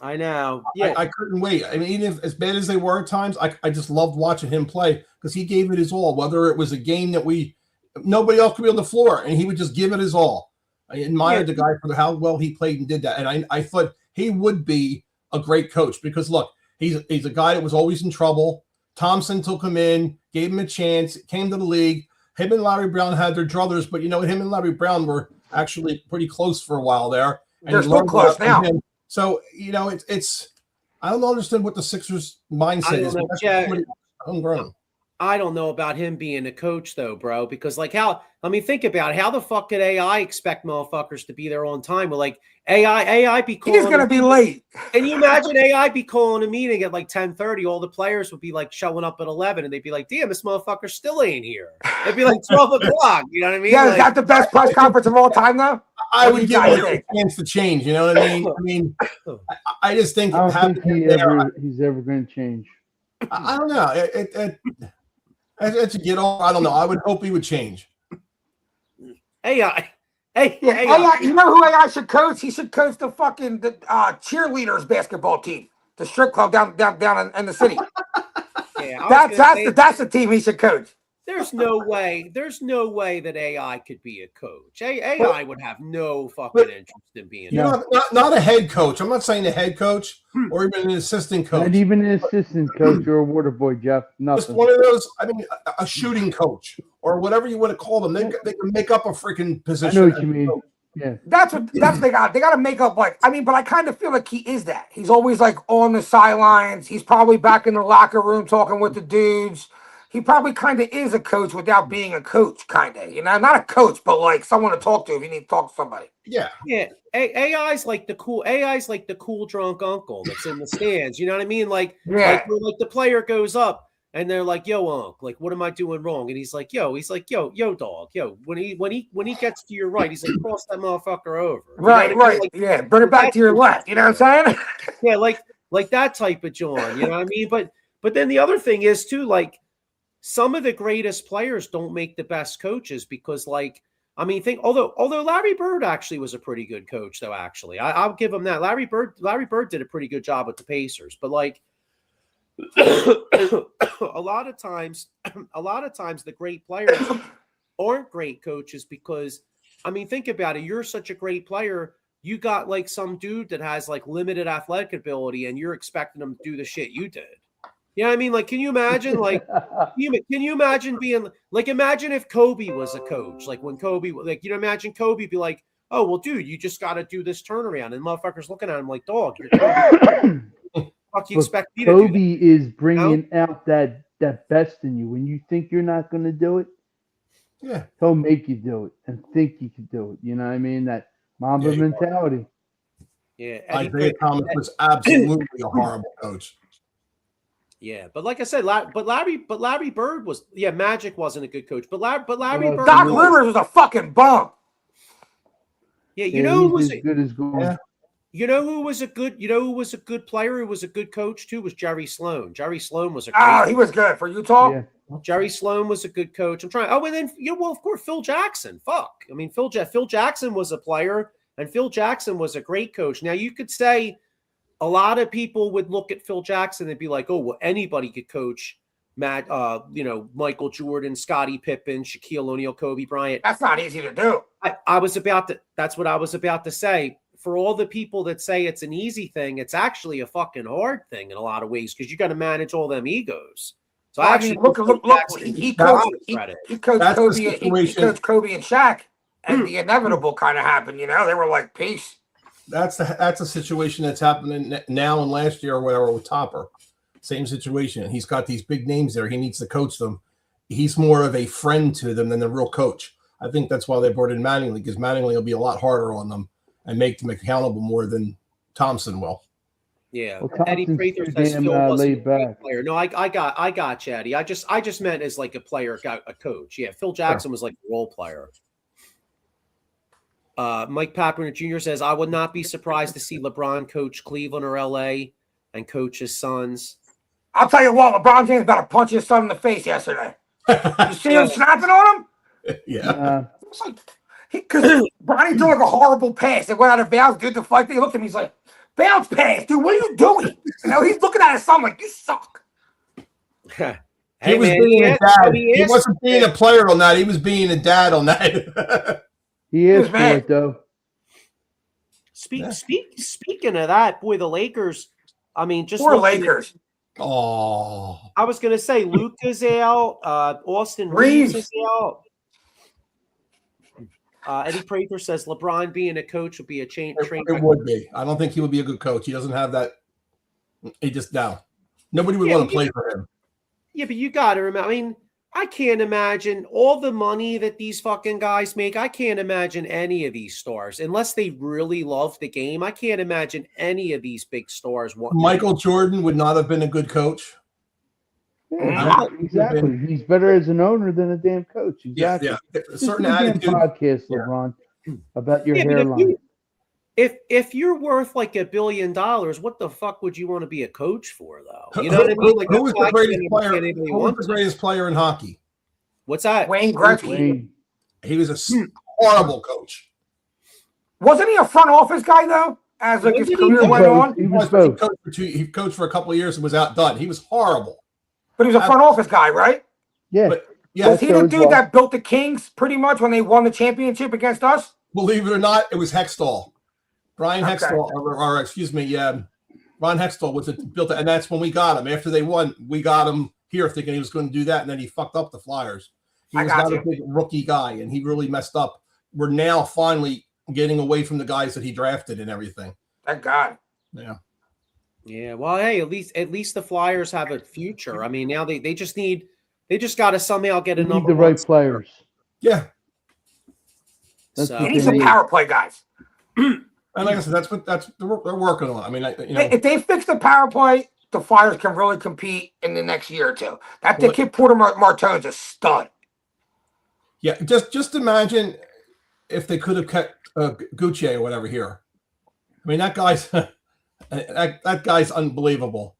I know. Yeah, I couldn't wait. I mean, even if, as bad as they were at times, I just loved watching him play because he gave it his all. Whether it was a game that nobody else could be on the floor, and he would just give it his all. I admired the guy for how well he played and did that, and I thought he would be a great coach because look, he's a guy that was always in trouble. Thompson took him in, gave him a chance, came to the league. Him and Larry Brown had their druthers, but you know, him and Larry Brown were actually pretty close for a while there. And they're still close now. So, you know, it's I don't understand what the Sixers mindset is. Homegrown. I don't know about him being a coach though, bro, because like think about it. How the fuck could AI expect motherfuckers to be there on time? Well, like AI be calling. He's gonna be late. Can you imagine AI be calling a meeting at like 10:30? All the players would be like showing up at 11, and they'd be like, "Damn, this motherfucker still ain't here." It'd be like 12 o'clock. You know what I mean? Yeah, like, is that the best press conference of all time, though? I would give him a chance to change. You know what I mean? I just think I don't think he's ever going to change. I don't know. It's a I don't know. I would hope he would change. AI. AI. You know who AI should coach? He should coach the cheerleaders basketball team, the strip club down in the city. Yeah, that's the team he should coach. There's no way that AI could be a coach. AI would have no fucking interest in being. Not a head coach. I'm not saying a head coach or even an assistant coach. Not even an assistant coach or a water boy, Jeff. Nothing. Just one of those. I mean, a shooting coach or whatever you want to call them. They can make up a freaking position. I know what you mean. Yeah, that's what they got. They got to make up but I kind of feel like he is that. He's always like on the sidelines. He's probably back in the locker room talking with the dudes. He probably kind of is a coach without being a coach, kind of. You know, not a coach, but like someone to talk to if you need to talk to somebody. Yeah. Yeah. AI's like the cool drunk uncle that's in the stands. You know what I mean? Like the player goes up and they're like, "Yo, Unc, like, what am I doing wrong?" And he's like, yo, dog, yo. When he gets to your right, he's like, cross that motherfucker over. Right. Like, yeah, bring it back to your left. You know what I'm saying? Yeah, like that type of John. You know what I mean? But then the other thing is too, like, some of the greatest players don't make the best coaches because, like, I mean, although Larry Bird actually was a pretty good coach, though. Actually, I'll give him that. Larry Bird did a pretty good job with the Pacers, but like a lot of times the great players aren't great coaches because, I mean, think about it. You're such a great player. You got like some dude that has like limited athletic ability, and you're expecting him to do the shit you did. You know what I mean? Like, can you imagine, like, can you imagine being, like, imagine if Kobe was a coach, like when Kobe, like, you know, imagine Kobe be like, "Oh, well, dude, you just got to do this turnaround." And motherfuckers looking at him like, "Dog, you're Kobe." Fuck you expect me to do Kobe is bringing out that best in you. When you think you're not going to do it, yeah, he'll make you do it and think you can do it. You know what I mean? That Mamba mentality. Yeah. Isaiah Thomas was absolutely a horrible coach. Yeah, but like I said, Larry Bird was, Magic wasn't a good coach, but Larry Bird. Doc Rivers was a fucking bum. Yeah, you know who was as good as gold. Yeah. You know who was a good player who was a good coach too was Jerry Sloan. Jerry Sloan was he was good for Utah. Yeah. Jerry Sloan was a good coach. I'm trying. Oh, and then of course Phil Jackson. Fuck. I mean, Phil Jackson was a player, and Phil Jackson was a great coach. Now you could say a lot of people would look at Phil Jackson and be like, "Oh, well, anybody could coach Michael Jordan, Scottie Pippen, Shaquille O'Neal, Kobe Bryant." That's not easy to do. That's what I was about to say. For all the people that say it's an easy thing, it's actually a fucking hard thing in a lot of ways because you got to manage all them egos. So look. He coached Kobe and Shaq, and the inevitable kind of happened. You know, they were like, "Peace." That's a situation that's happening now and last year or whatever with Topper. Same situation. He's got these big names there. He needs to coach them. He's more of a friend to them than the real coach. I think that's why they brought in Mattingly, because Mattingly will be a lot harder on them and make them accountable more than Thompson will. Yeah, Well, Eddie Thompson's Prather too says damn, Phil wasn't laid a great back. player. No, I got you, Eddie. I just meant as like a player, a coach. Yeah, Phil Jackson was like a role player. Mike Papperner Jr. says, I would not be surprised to see LeBron coach Cleveland or LA and coach his sons. I'll tell you what, LeBron James about to punch his son in the face yesterday. You see him snapping on him? Yeah. It's like, because Bronny threw like a horrible pass. It went out of bounds. Dude, the fight thing, he looked at me, he's like, bounce pass, dude, what are you doing? You know, he's looking at his son like, you suck. He was being a dad. He wasn't being a player on that. He was being a dad on that. He is for it, though. Speaking of that, boy, the Lakers, I mean, just poor Lakers. Oh, I was going to say Luka's out. Austin Reeves is out. Eddie Prather says LeBron being a coach would be a train. It would be. I don't think he would be a good coach. He doesn't have that. He just nobody would want to play for him. Yeah, but you got to remember. I mean, I can't imagine all the money that these fucking guys make. I can't imagine any of these stars unless they really love the game. I can't imagine any of these big stars. Michael Jordan would not have been a good coach. Yeah, exactly. He's better as an owner than a damn coach. Exactly. Yeah. Certain attitude. Podcast, LeBron, about your hairline. If you're worth like $1 billion, what the fuck would you want to be a coach for, though? You know what I mean? Like, who was the greatest player? Who was the greatest player in hockey? What's that? Wayne Gretzky. He was a horrible coach. Wasn't he a front office guy though? As like his career went on, he coached for a couple of years and was outdone. He was horrible. But he was a front office guy, right? Yeah. Was he the dude that built the Kings pretty much when they won the championship against us? Believe it or not, it was Hextall. Brian Hextall, or excuse me, Ron Hextall was built it, and that's when we got him. After they won, we got him here thinking he was going to do that, and then he fucked up the Flyers. He was not a big rookie guy, and he really messed up. We're now finally getting away from the guys that he drafted and everything. Thank God. Yeah. Yeah. Well, hey, at least the Flyers have a future. I mean, now they just got to somehow get a number. The right players. Yeah. They need some power play guys. And like I said, that's what they're working on. I mean, if they fix the power play, the Flyers can really compete in the next year or two. The kid Porter Martone's a stud. Yeah, just imagine if they could have kept Gucci or whatever here. I mean, that guy's that guy's unbelievable.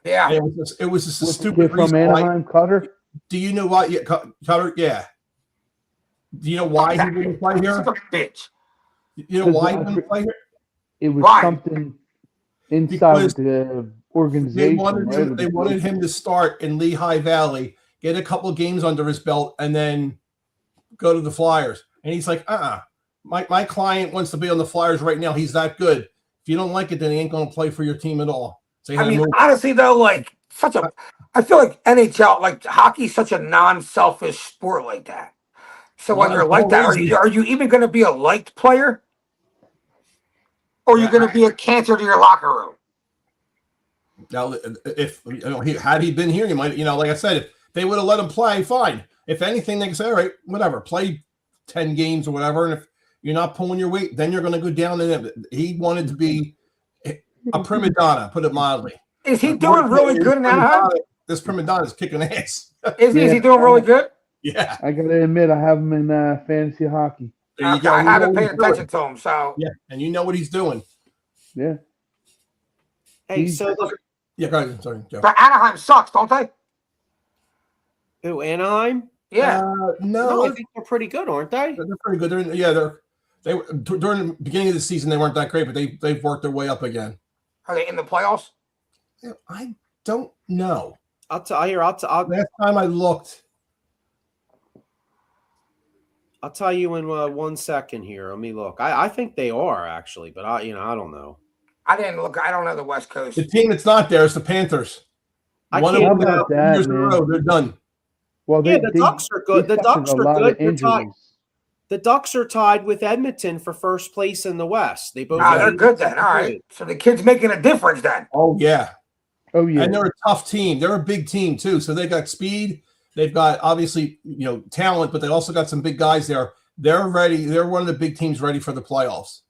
Yeah, it was just a stupid from Anaheim. Cutter. Do you know why? Yeah, Cutter. Yeah. Do you know why he didn't play here? Bitch. You know why he didn't play here? It was something inside the organization. They wanted him to start in Lehigh Valley, get a couple of games under his belt, and then go to the Flyers. And he's like, my client wants to be on the Flyers right now. He's that good. If you don't like it, then he ain't going to play for your team at all. So I mean, honestly, though, like I feel like NHL, like hockey's such a non-selfish sport like that. So when you're like that, are you even going to be a liked player? Or are you going to be a cancer to your locker room? Now, if had he been here, he might, like I said, if they would have let him play, fine. If anything, they could say, all right, whatever, play 10 games or whatever. And if you're not pulling your weight, then you're going to go down. And he wanted to be a prima donna, put it mildly. Is he doing really good in Anaheim? This prima donna is kicking ass. Is he doing really good? Yeah. I got to admit, I have him in fantasy hockey. I haven't paid attention to him, so. Yeah, and you know what he's doing. Yeah. Hey, go ahead. Sorry, Joe. But Anaheim sucks, don't they? Who, Anaheim? Yeah. No, I think they're pretty good, aren't they? They're pretty good. They during the beginning of the season they weren't that great, but they've worked their way up again. Are they in the playoffs? I don't know. Last time I looked. I'll tell you in 1 second here. Let me look. I think they are actually, but I don't know. I didn't look. I don't know the West Coast. The team that's not there is the Panthers. One of them years in a row, they're done. Well, the Ducks are good. The Ducks are good. The Ducks are tied with Edmonton for first place in the West. They both. They're good then. All right. So the kid's making a difference then. Oh yeah. Oh yeah. And they're a tough team. They're a big team too. So they got speed. They've got obviously talent, but they also got some big guys there. They're ready. They're one of the big teams ready for the playoffs.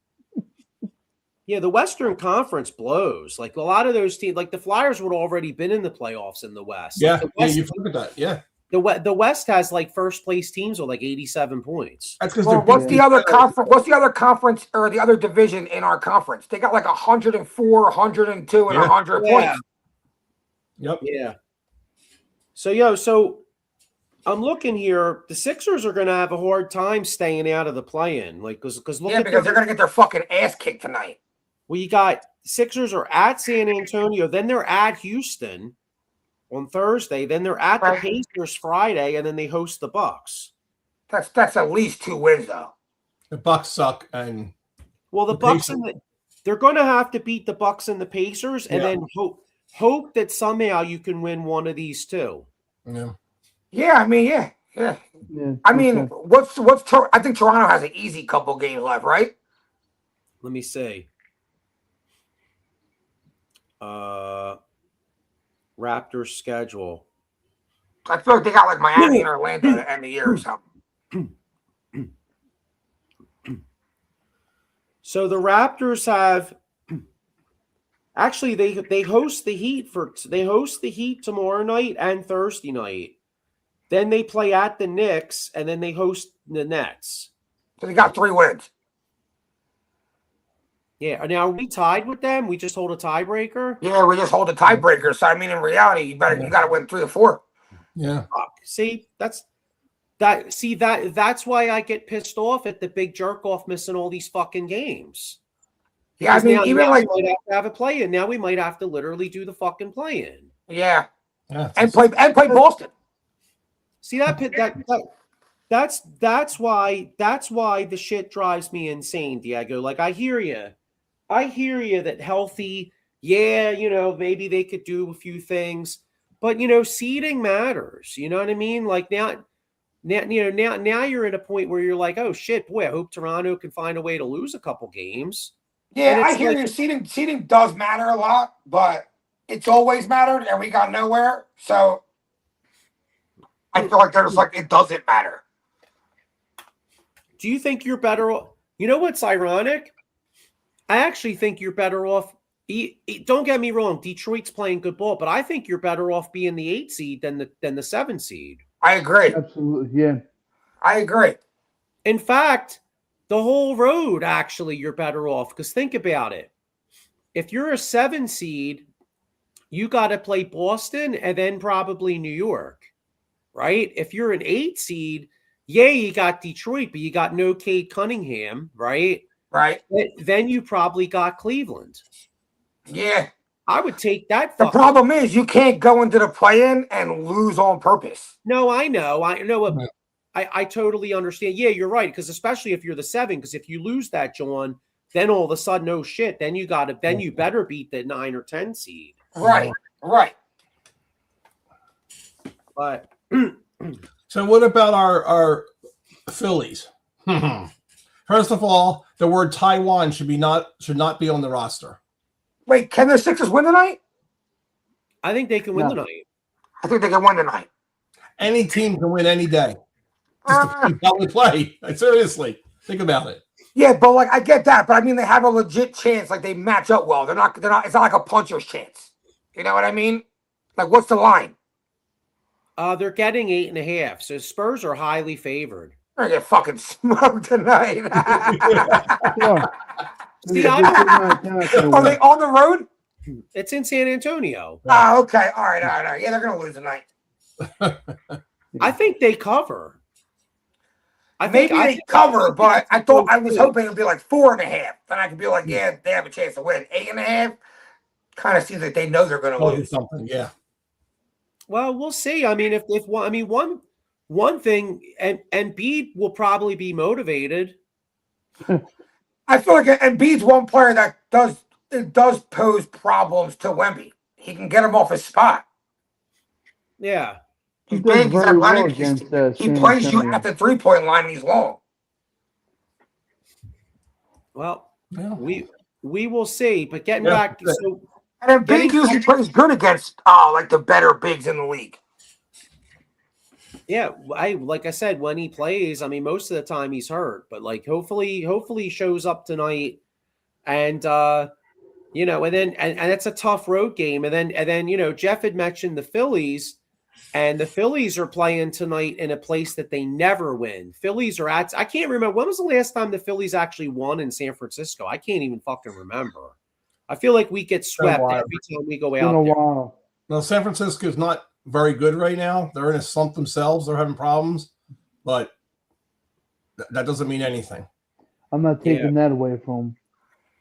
Yeah, the Western Conference blows. Like a lot of those teams, like the Flyers would already been in the playoffs in the West. Yeah, Like the West, you've looked at that. Yeah, the West has like first place teams with like 87 points. that's because Well, they're what's big. the other conference? What's the other conference or the other division in our conference? They got like 104, 102, and Yeah. 100 Yeah. points. Yep. Yeah. So I'm looking here. The Sixers are going to have a hard time staying out of the play-in, like because look Yeah, at because they're gonna get their fucking ass kicked tonight. well, you got Sixers are at San Antonio, then they're at Houston on Thursday, then they're at the Right. Pacers Friday, and then they host the Bucks. That's at least 2 wins though. The Bucks suck, and Well, the The Bucks Pacers. they're going to have to beat the Bucks and the Pacers, and Yeah. then hope that somehow you can win one of these two. Yeah, I mean, yeah. Yeah. I mean, okay. I think Toronto has an easy couple games left, right? Let me see. Raptors schedule. I feel like they got like Miami and Orlando at the end of the year or something. So the Raptors have actually they host the Heat tomorrow night and Thursday night. Then they play at the Knicks and then they host the Nets. So they got 3 wins. Yeah. Now are we tied with them? We just hold a tiebreaker. Yeah, we just hold a tiebreaker. So I mean, in reality, you got to win 3 or 4. yeah. Fuck. See, that's why I get pissed off at the big jerk off missing all these fucking games. Yeah, I Because mean, now even we like might have to have a play in. Now we might have to literally do the fucking play in. yeah, Yeah. and play Boston. See that's why the shit drives me insane, Diego. Like I hear you that healthy, yeah, maybe they could do a few things, but seeding matters. You know what I mean? Like now you're at a point where you're like, oh shit, boy, I hope Toronto can find a way to lose a couple games. Yeah, And I it's hear like- you. Seeding does matter a lot, but it's always mattered, and we got nowhere. So I feel like there's like it doesn't matter. Do you think you're better off? You know what's ironic? I actually think you're better off. Don't get me wrong, Detroit's playing good ball, but I think you're better off being the 8 seed than the 7 seed. I agree. Absolutely. Yeah. I agree. In fact, the whole road, actually, you're better off because think about it. If you're a 7 seed, you got to play Boston and then probably New York, right? If you're an 8 seed, yeah, you got Detroit, but you got no Cade Cunningham, right? Right. Then you probably got Cleveland. Yeah. I would take that. The problem is you can't go into the play-in and lose on purpose. No, I know. I totally understand. Yeah, you're right. Because especially if you're the 7, because if you lose that, John, then all of a sudden, oh shit, then you better beat the 9 or 10 seed. Right. Right. But So what about our Phillies? First of all, the word Taiwan should not be on the roster. Wait, can the Sixers win tonight? I think they can win No. tonight. I think they can win tonight. Any team can win any day. Just depends how we play. Seriously, think about it. Yeah, but like I get that, but I mean they have a legit chance. Like they match up well. They're not. It's not like a puncher's chance. You know what I mean? Like what's the line? They're getting 8.5, so Spurs are highly favored. They're gonna get fucking smoked tonight. Sure. See, They're not gonna Are they win. on the road? It's in San Antonio. Oh, okay. All right. Yeah, they're gonna lose tonight. I think they cover. Maybe they cover, but I was hoping it'd be like 4.5. Then I could be like, yeah, they have a chance to win. 8.5 kind of seems like they know they're gonna Tell you lose. something, yeah. Well, we'll see. I mean, one thing, and Embiid will probably be motivated. I feel like Embiid's one player that does pose problems to Wemby. He can get him off his spot. Yeah. He's He does big, he's very well athletic, against, he San plays you Antonio. at the 3-point line and he's long. Well, Yeah. we will see. But getting Yeah. back, so And then Big getting usually plays good against like the better bigs in the league. Yeah, like I said, when he plays, I mean, most of the time he's hurt, but like hopefully he shows up tonight, and you know, and then and it's a tough road game, and then you know, Jeff had mentioned the Phillies, and the Phillies are playing tonight in a place that they never win. Phillies are at, I can't remember when was the last time the Phillies actually won in San Francisco. I can't even fucking remember. I feel like we get swept every time we go It's been out a there. while. No, San Francisco's not very good right now. They're in a slump themselves. They're having problems, but that doesn't mean anything. I'm not taking that away from him.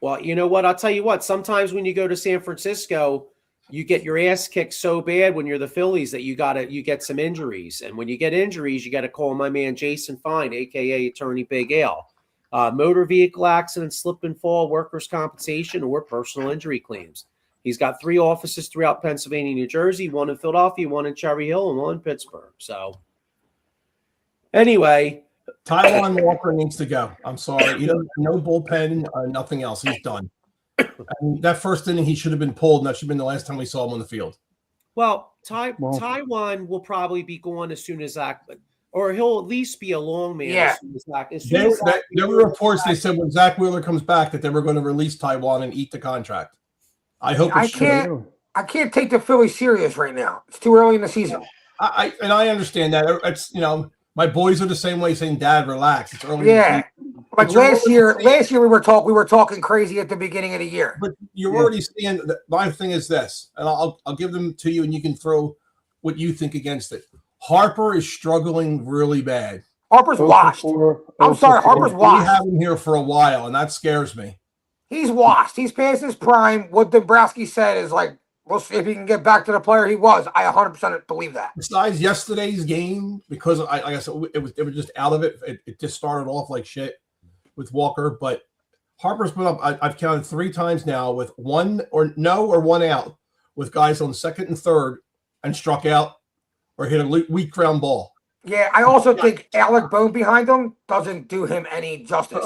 Well, you know what? I'll tell you what. Sometimes when you go to San Francisco, you get your ass kicked so bad when you're the Phillies that you get some injuries. And when you get injuries, you got to call my man Jason Fine, aka Attorney Big Al. Motor vehicle accident, slip and fall, workers' compensation, or personal injury claims. He's got 3 offices throughout Pennsylvania, New Jersey, 1 in Philadelphia, 1 in Cherry Hill, and 1 in Pittsburgh. So, anyway, Taiwan Walker needs to go. I'm sorry. No bullpen, nothing else. He's done. And that first inning, he should have been pulled, and that should have been the last time we saw him on the field. Well, Taiwan will probably be gone as soon as Zach, or he'll at least be a long man. Yeah. There were reports they said when Zach Wheeler comes back that they were going to release Taiwan and eat the contract. I hope it's true. I can't take the Phillies serious right now. It's too early in the season. I understand that. It's my boys are the same way, saying, "Dad, relax. It's early." Yeah, like last year we were talking crazy at the beginning of the year. But you're already seeing. My thing is this, and I'll give them to you, and you can throw what you think against it. Harper is struggling really bad. Harper's washed. I'm sorry, Harper's washed. We have him here for a while, and that scares me. He's washed. He's past his prime. What Dombrowski said is like, we'll see if he can get back to the player he was. I 100% believe that. Besides yesterday's game, because like I said, it was just out of it. It just started off like shit with Walker. But Harper's been up. I've counted 3 times now with 1 or 1 out with guys on second and third and struck out or hit a weak ground ball. Yeah, I also think Alec Bohm behind him doesn't do him any justice.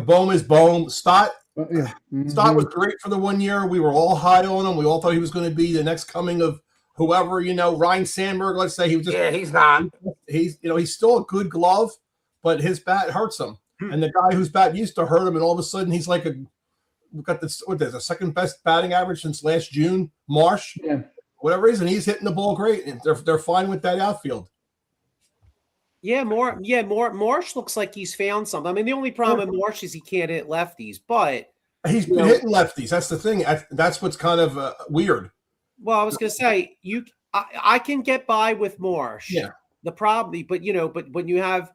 Bohm is Bohm. Stott was great for the 1 year. We were all high on him. We all thought he was going to be the next coming of whoever, Ryan Sandberg, let's say. He's not. He's still a good glove, but his bat hurts him. And the guy whose bat used to hurt him, and all of a sudden he's like we've got the second best batting average since last June, Marsh. Yeah. Whatever reason, he's hitting the ball great. And they're fine with that outfield. Yeah, Marsh looks like he's found something. I mean, the only problem with Marsh is he can't hit lefties, but he's been hitting lefties. That's the thing. That's what's kind of weird. Well, I was going to say I can get by with Marsh. Yeah. The problem, but when you have,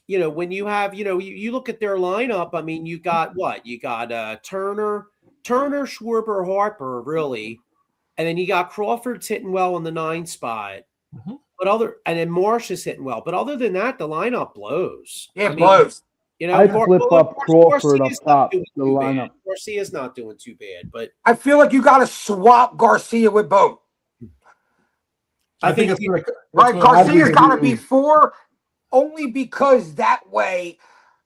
you look at their lineup. I mean, you got what? You got Turner, Schwarber, Harper, really, and then you got Crawford's hitting well in the 9 spot. Mm-hmm. And then Marsh is hitting well. But other than that, the lineup blows. Yeah, it blows. I flip up Crawford up top the lineup. Garcia's not doing too bad, but I feel like you got to swap Garcia with Bohm. I think Garcia's got to be 4, only because that way,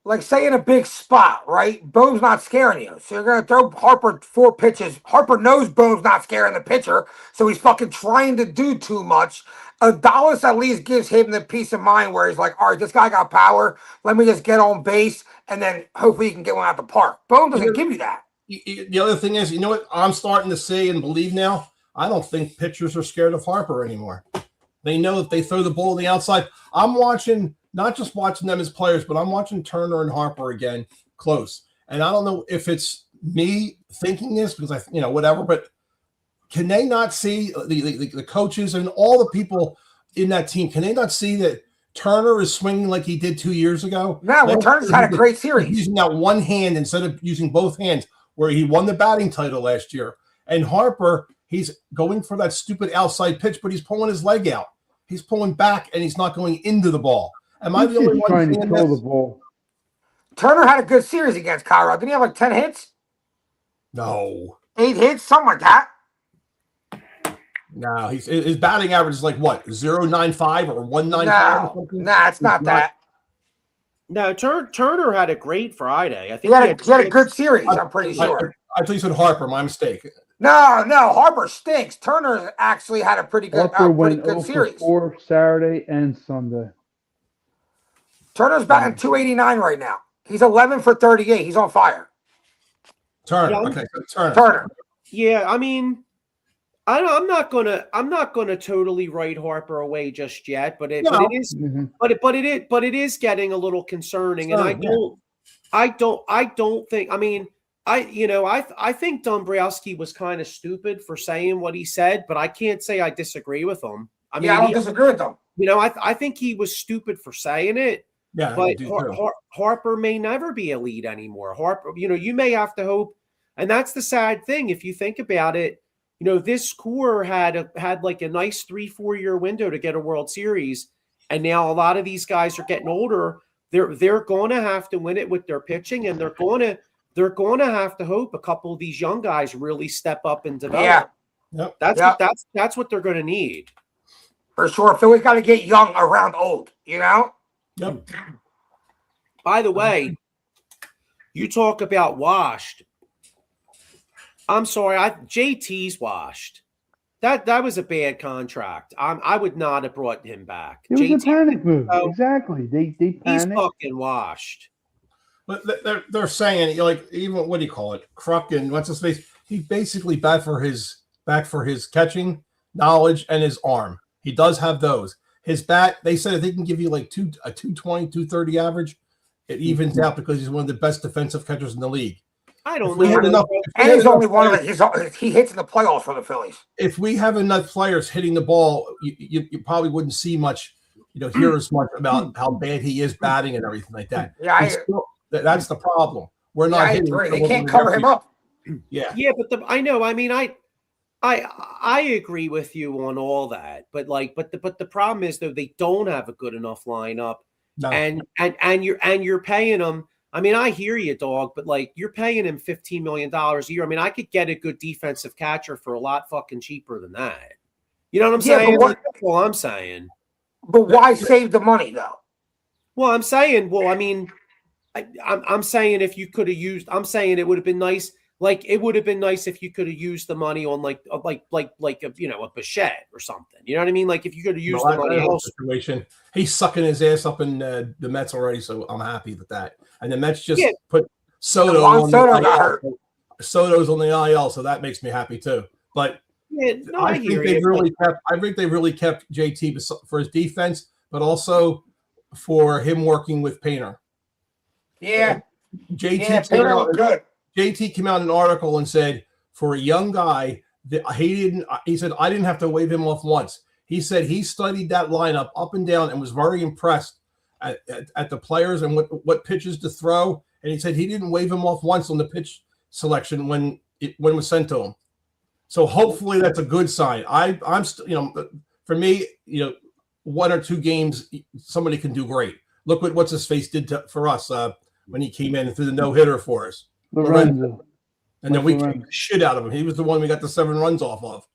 like say in a big spot, right? Bohm's not scaring you, so you're gonna throw Harper 4 pitches. Harper knows Bohm's not scaring the pitcher, so he's fucking trying to do too much. Adalis at least gives him the peace of mind where he's like, all right, this guy got power. Let me just get on base, and then hopefully he can get one out the park. Bohm doesn't give you that. The other thing is, what I'm starting to see and believe now? I don't think pitchers are scared of Harper anymore. They know if they throw the ball on the outside. I'm watching, not just watching them as players, but I'm watching Turner and Harper again close. And I don't know if it's me thinking this because whatever, but can they not see the coaches and all the people in that team? Can they not see that Turner is swinging like he did 2 years ago? No, Turner's had a great series. He's using that one hand instead of using both hands, where he won the batting title last year. And Harper, he's going for that stupid outside pitch, but he's pulling his leg out. He's pulling back, and he's not going into the ball. Am I the only one trying to throw the ball? Turner had a good series against Colorado. Didn't he have like 10 hits? No. 8 hits, something like that. No, his batting average is like what, 0.95 or 1.95? No, it's not that. No, Turner had a great Friday. I think he had a good series. I'm pretty sure. I thought you said Harper. My mistake. No, Harper stinks. Turner actually had a pretty Harper pretty went good 0 for series. 4 Saturday and Sunday. Turner's batting 289 right now. He's 11 for 38. He's on fire. Turner. Yeah, Okay, so Turner. Yeah, I mean, I'm not gonna totally write Harper away just yet, but it is Mhm. but it is getting a little concerning, and I don't think. I mean, I think Dombrowski was kind of stupid for saying what he said, but I can't say I disagree with him. I mean, I don't disagree with them. I think he was stupid for saying it. Yeah, But Harper may never be a lead anymore. Harper, you may have to hope, and that's the sad thing. If you think about it, this core had like a nice 3-4 year window to get a World Series, and now a lot of these guys are getting older. They're going to have to win it with their pitching, and they're going to have to hope a couple of these young guys really step up and develop. Yeah, That's what they're going to need for sure. Philly's got to get young around old. Yep. By the way, you talk about washed. I'm sorry, JT's washed. That was a bad contract. I would not have brought him back. It was a panic move. Exactly. They panicked. He's fucking washed. But they're saying, like, even what do you call it? Kruk and what's his face? He basically back for his catching knowledge and his arm. He does have those. His bat, they said if they can give you like a 220, 230 average, it evens out because he's one of the best defensive catchers in the league. I don't know. And he's only one of it. He hits in the playoffs for the Phillies. If we have enough players hitting the ball, you probably wouldn't see much, hear as much about how bad he is batting and everything like that. Yeah, that's the problem. We're not hitting. They can't cover him up. Yeah. Yeah, but I know. I mean, I agree with you on all that, but the problem is though they don't have a good enough lineup, and you're paying them. I mean, I hear you, dog, but you're paying him $15 million a year. I mean, I could get a good defensive catcher for a lot fucking cheaper than that. You know what I'm saying? That's all I'm saying. But why save the money though? Well, I'm saying, I mean, I'm saying if you could have used, I'm saying it would have been nice. It would have been nice if you could have used the money on a Bichette or something. You know what I mean? If you could have used the money else. Situation. He's sucking his ass up in the Mets already, so I'm happy with that. And the Mets just put Soto on the IL. Soto's on the IL, so that makes me happy too. But I think they really kept JT for his defense, but also for him working with Painter. Yeah, Painter looked good. JT came out in an article and said, for a young guy, he said, I didn't have to wave him off once. He said he studied that lineup up and down and was very impressed at the players and what pitches to throw. And he said he didn't wave him off once on the pitch selection when it was sent to him. So hopefully that's a good sign. For me, 1 or 2 games, somebody can do great. Look what's his face did for us when he came in and threw the no-hitter for us. Lorenzo. And then we kicked the shit out of him. He was the one we got the 7 runs off of.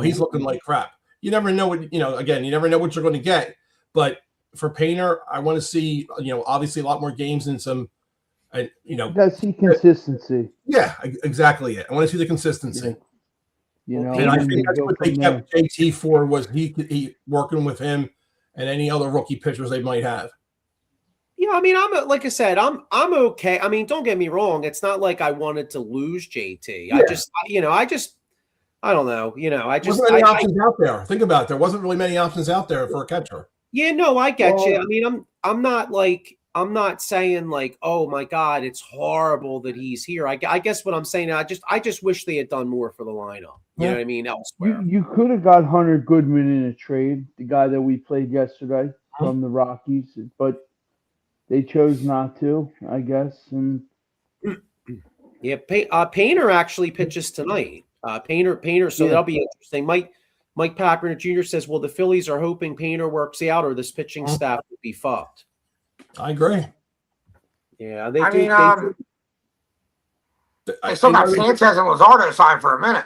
He's looking like crap. You never know what, again, you never know what you're going to get. But for Painter, I want to see, obviously a lot more games and some, You got to see consistency. Yeah, exactly it. I want to see the consistency. Yeah. And I think that's what they kept JT for, was he working with him and any other rookie pitchers they might have. Yeah, I mean, like I said, I'm okay. I mean, don't get me wrong. It's not like I wanted to lose JT. Yeah. I don't know. Wasn't many options out there. Think about it. There wasn't really many options out there for a catcher. Yeah, no, I get you. I mean, I'm not saying oh my God, it's horrible that he's here. I guess what I'm saying, I just wish they had done more for the lineup. You know what I mean? Elsewhere. You could have got Hunter Goodman in a trade, the guy that we played yesterday from the Rockies, but they chose not to, I guess. And yeah, Painter actually pitches tonight. Painter. So that'll be interesting. Mike Packard Jr. says, "Well, the Phillies are hoping Painter works out, or this pitching staff will be fucked." I agree. Yeah, they still got Sanchez and Lazardo signed for a minute.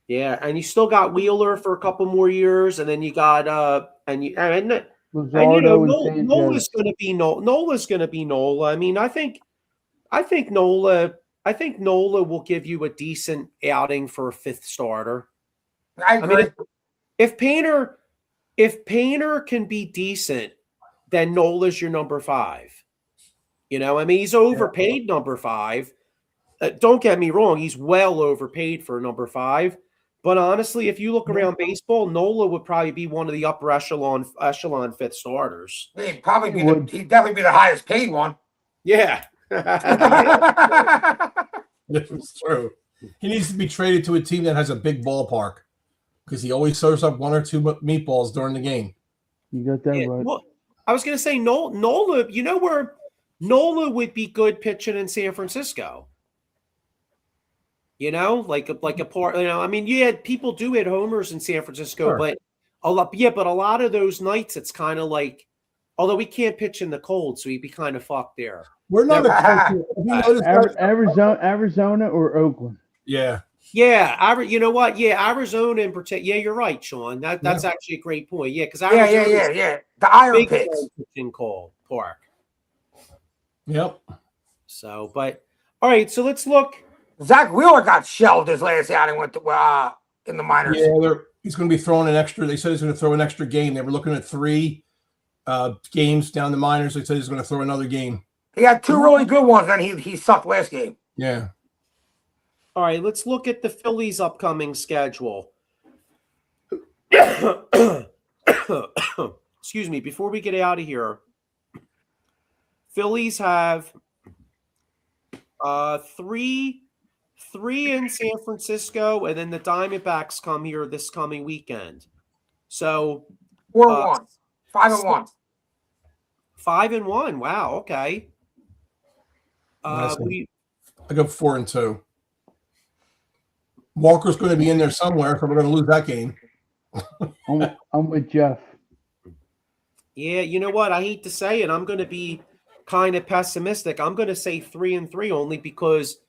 Yeah, and you still got Wheeler for a couple more years, and then you got Nola's going to be Nola. I mean, I think Nola Nola will give you a decent outing for a fifth starter. I agree. mean, if Painter can be decent, then Nola's your number 5. He's overpaid number 5. Don't get me wrong, he's well overpaid for number 5. But honestly, if you look around baseball, Nola would probably be one of the upper echelon fifth starters. He'd definitely be the highest paid one. Yeah. It's true. He needs to be traded to a team that has a big ballpark because he always serves up 1 or 2 meatballs during the game. You got that right. Well, I was going to say Nola. You know where Nola would be good pitching in San Francisco. Like a part. People do hit homers in San Francisco, Sure. but a lot of those nights it's kind of like, although we can't pitch in the cold, so he'd be kind of fucked there. We're not Arizona or Oakland. Yeah. Yeah, you know what? Yeah, Arizona in particular. Yeah, you're right, Sean. That's actually a great point. Yeah, because yeah. The iron pits in Cole Park. Yep. So, but all right. So let's look. Zach Wheeler got shelved his last outing with in the minors. Yeah, he's going to be throwing an extra. They said he's going to throw an extra game. They were looking at 3 games down the minors. They said he's going to throw another game. He had 2 really good ones, then he sucked last game. Yeah. All right, let's look at the Phillies' upcoming schedule. Excuse me. Before we get out of here, Phillies have 3 in San Francisco, and then the Diamondbacks come here this coming weekend. So 4-1, 5-1, 5-1. Wow. Okay. I go 4-2. Walker's going to be in there somewhere, so we're going to lose that game. I'm with Jeff. Yeah, you know what? I hate to say it. I'm going to be kind of pessimistic. I'm going to say 3-3 only because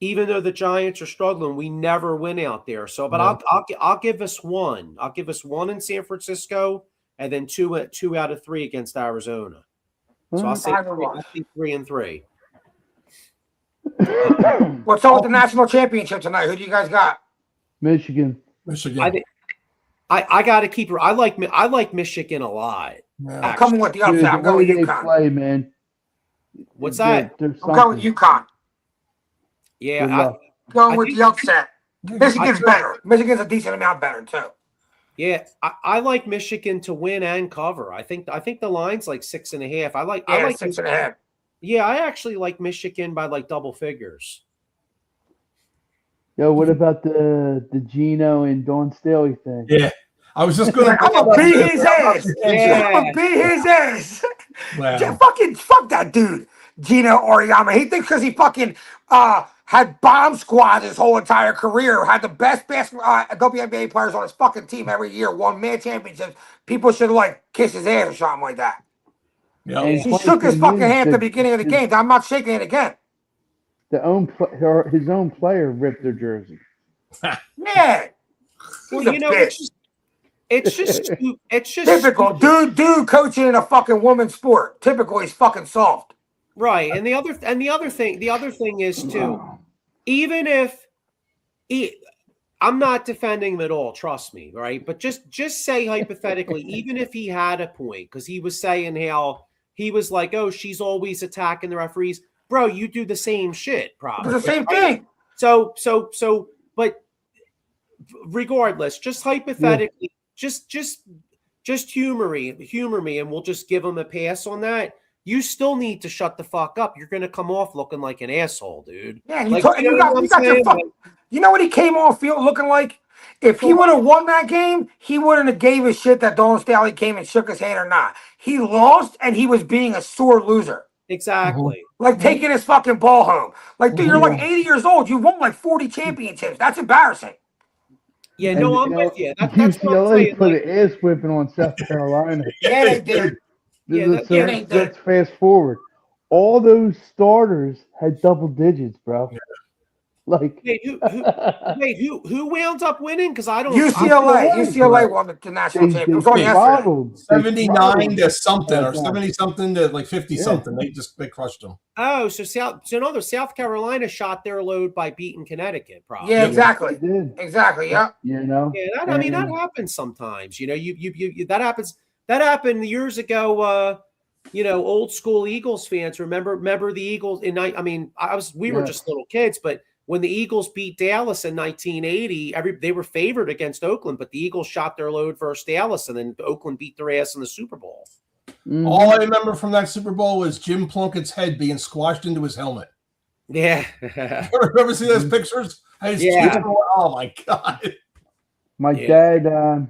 even though the Giants are struggling, we never win out there. So, but I'll give us 1. I'll give us 1 in San Francisco, and then 2 out of 3 against Arizona. So I'll say 3-3. What's up with the national championship tonight? Who do you guys got? Michigan. I got to keep her. I like Michigan a lot. Yeah. I'm coming with the upset. I'm going with UConn. Play, man. What's that? I'm going with UConn. Yeah, I'm going with the upset. Michigan's better. Michigan's a decent amount better too. Yeah, I like Michigan to win and cover. I think the line's like 6.5. I like 6.5. Yeah, I actually like Michigan by like double figures. Yo, what about the Gino and Dawn Staley thing? Yeah, I was just going to. I'm gonna beat his ass. I'm gonna beat his ass. Wow. Fuck that dude, Gino Oriyama. He thinks because he fucking had bomb squads his whole entire career, had the best WNBA players on his fucking team every year, won mad championships. People should like kiss his ass or something like that. Yep. He shook his fucking hand at the beginning of the game. I'm not shaking it again. His own player ripped their jersey. Yeah. Well, you know, it's just typical dude coaching in a fucking woman's sport. Typical, he's fucking soft. Right, and the other thing is too, even if I'm not defending him at all, trust me, right? But just say hypothetically, even if he had a point, because he was saying how he was like, oh, she's always attacking the referees. Bro, you do the same shit, probably. It's the same thing. So, but regardless, just hypothetically, just humor me, and we'll just give him a pass on that. You still need to shut the fuck up. You're gonna come off looking like an asshole, dude. Yeah, you got your fuck. You know what he came off field looking like? If he would have won that game, he wouldn't have gave a shit that Dawn Staley came and shook his hand or not. He lost, and he was being a sore loser. Exactly. Like taking his fucking ball home. Like, dude, you're like 80 years old. You won like 40 championships. That's embarrassing. Yeah, no, I'm with you. That's what I'm UCLA saying. put an ass whipping on South Carolina. Yeah, they did. Let's fast forward. All those starters had double digits, bro. Like Who wound up winning? Because I don't. UCLA won the national championship. It was on yesterday. throttled. 79 to something or Yeah. 70 something to like 50 Yeah. something. They crushed them. Oh, so South Carolina shot their load by beating Connecticut, probably. Yeah, exactly. They did. Exactly. Yeah. You know. Yeah, that happens sometimes. You know, you that happens. That happened years ago. Old school Eagles fans remember the Eagles in night. I mean, we were just little kids, but when the Eagles beat Dallas in 1980, they were favored against Oakland, but the Eagles shot their load versus Dallas, and then Oakland beat their ass in the Super Bowl. Mm-hmm. All I remember from that Super Bowl was Jim Plunkett's head being squashed into his helmet. Yeah. Remember seeing those pictures? Yeah. Oh my God. My dad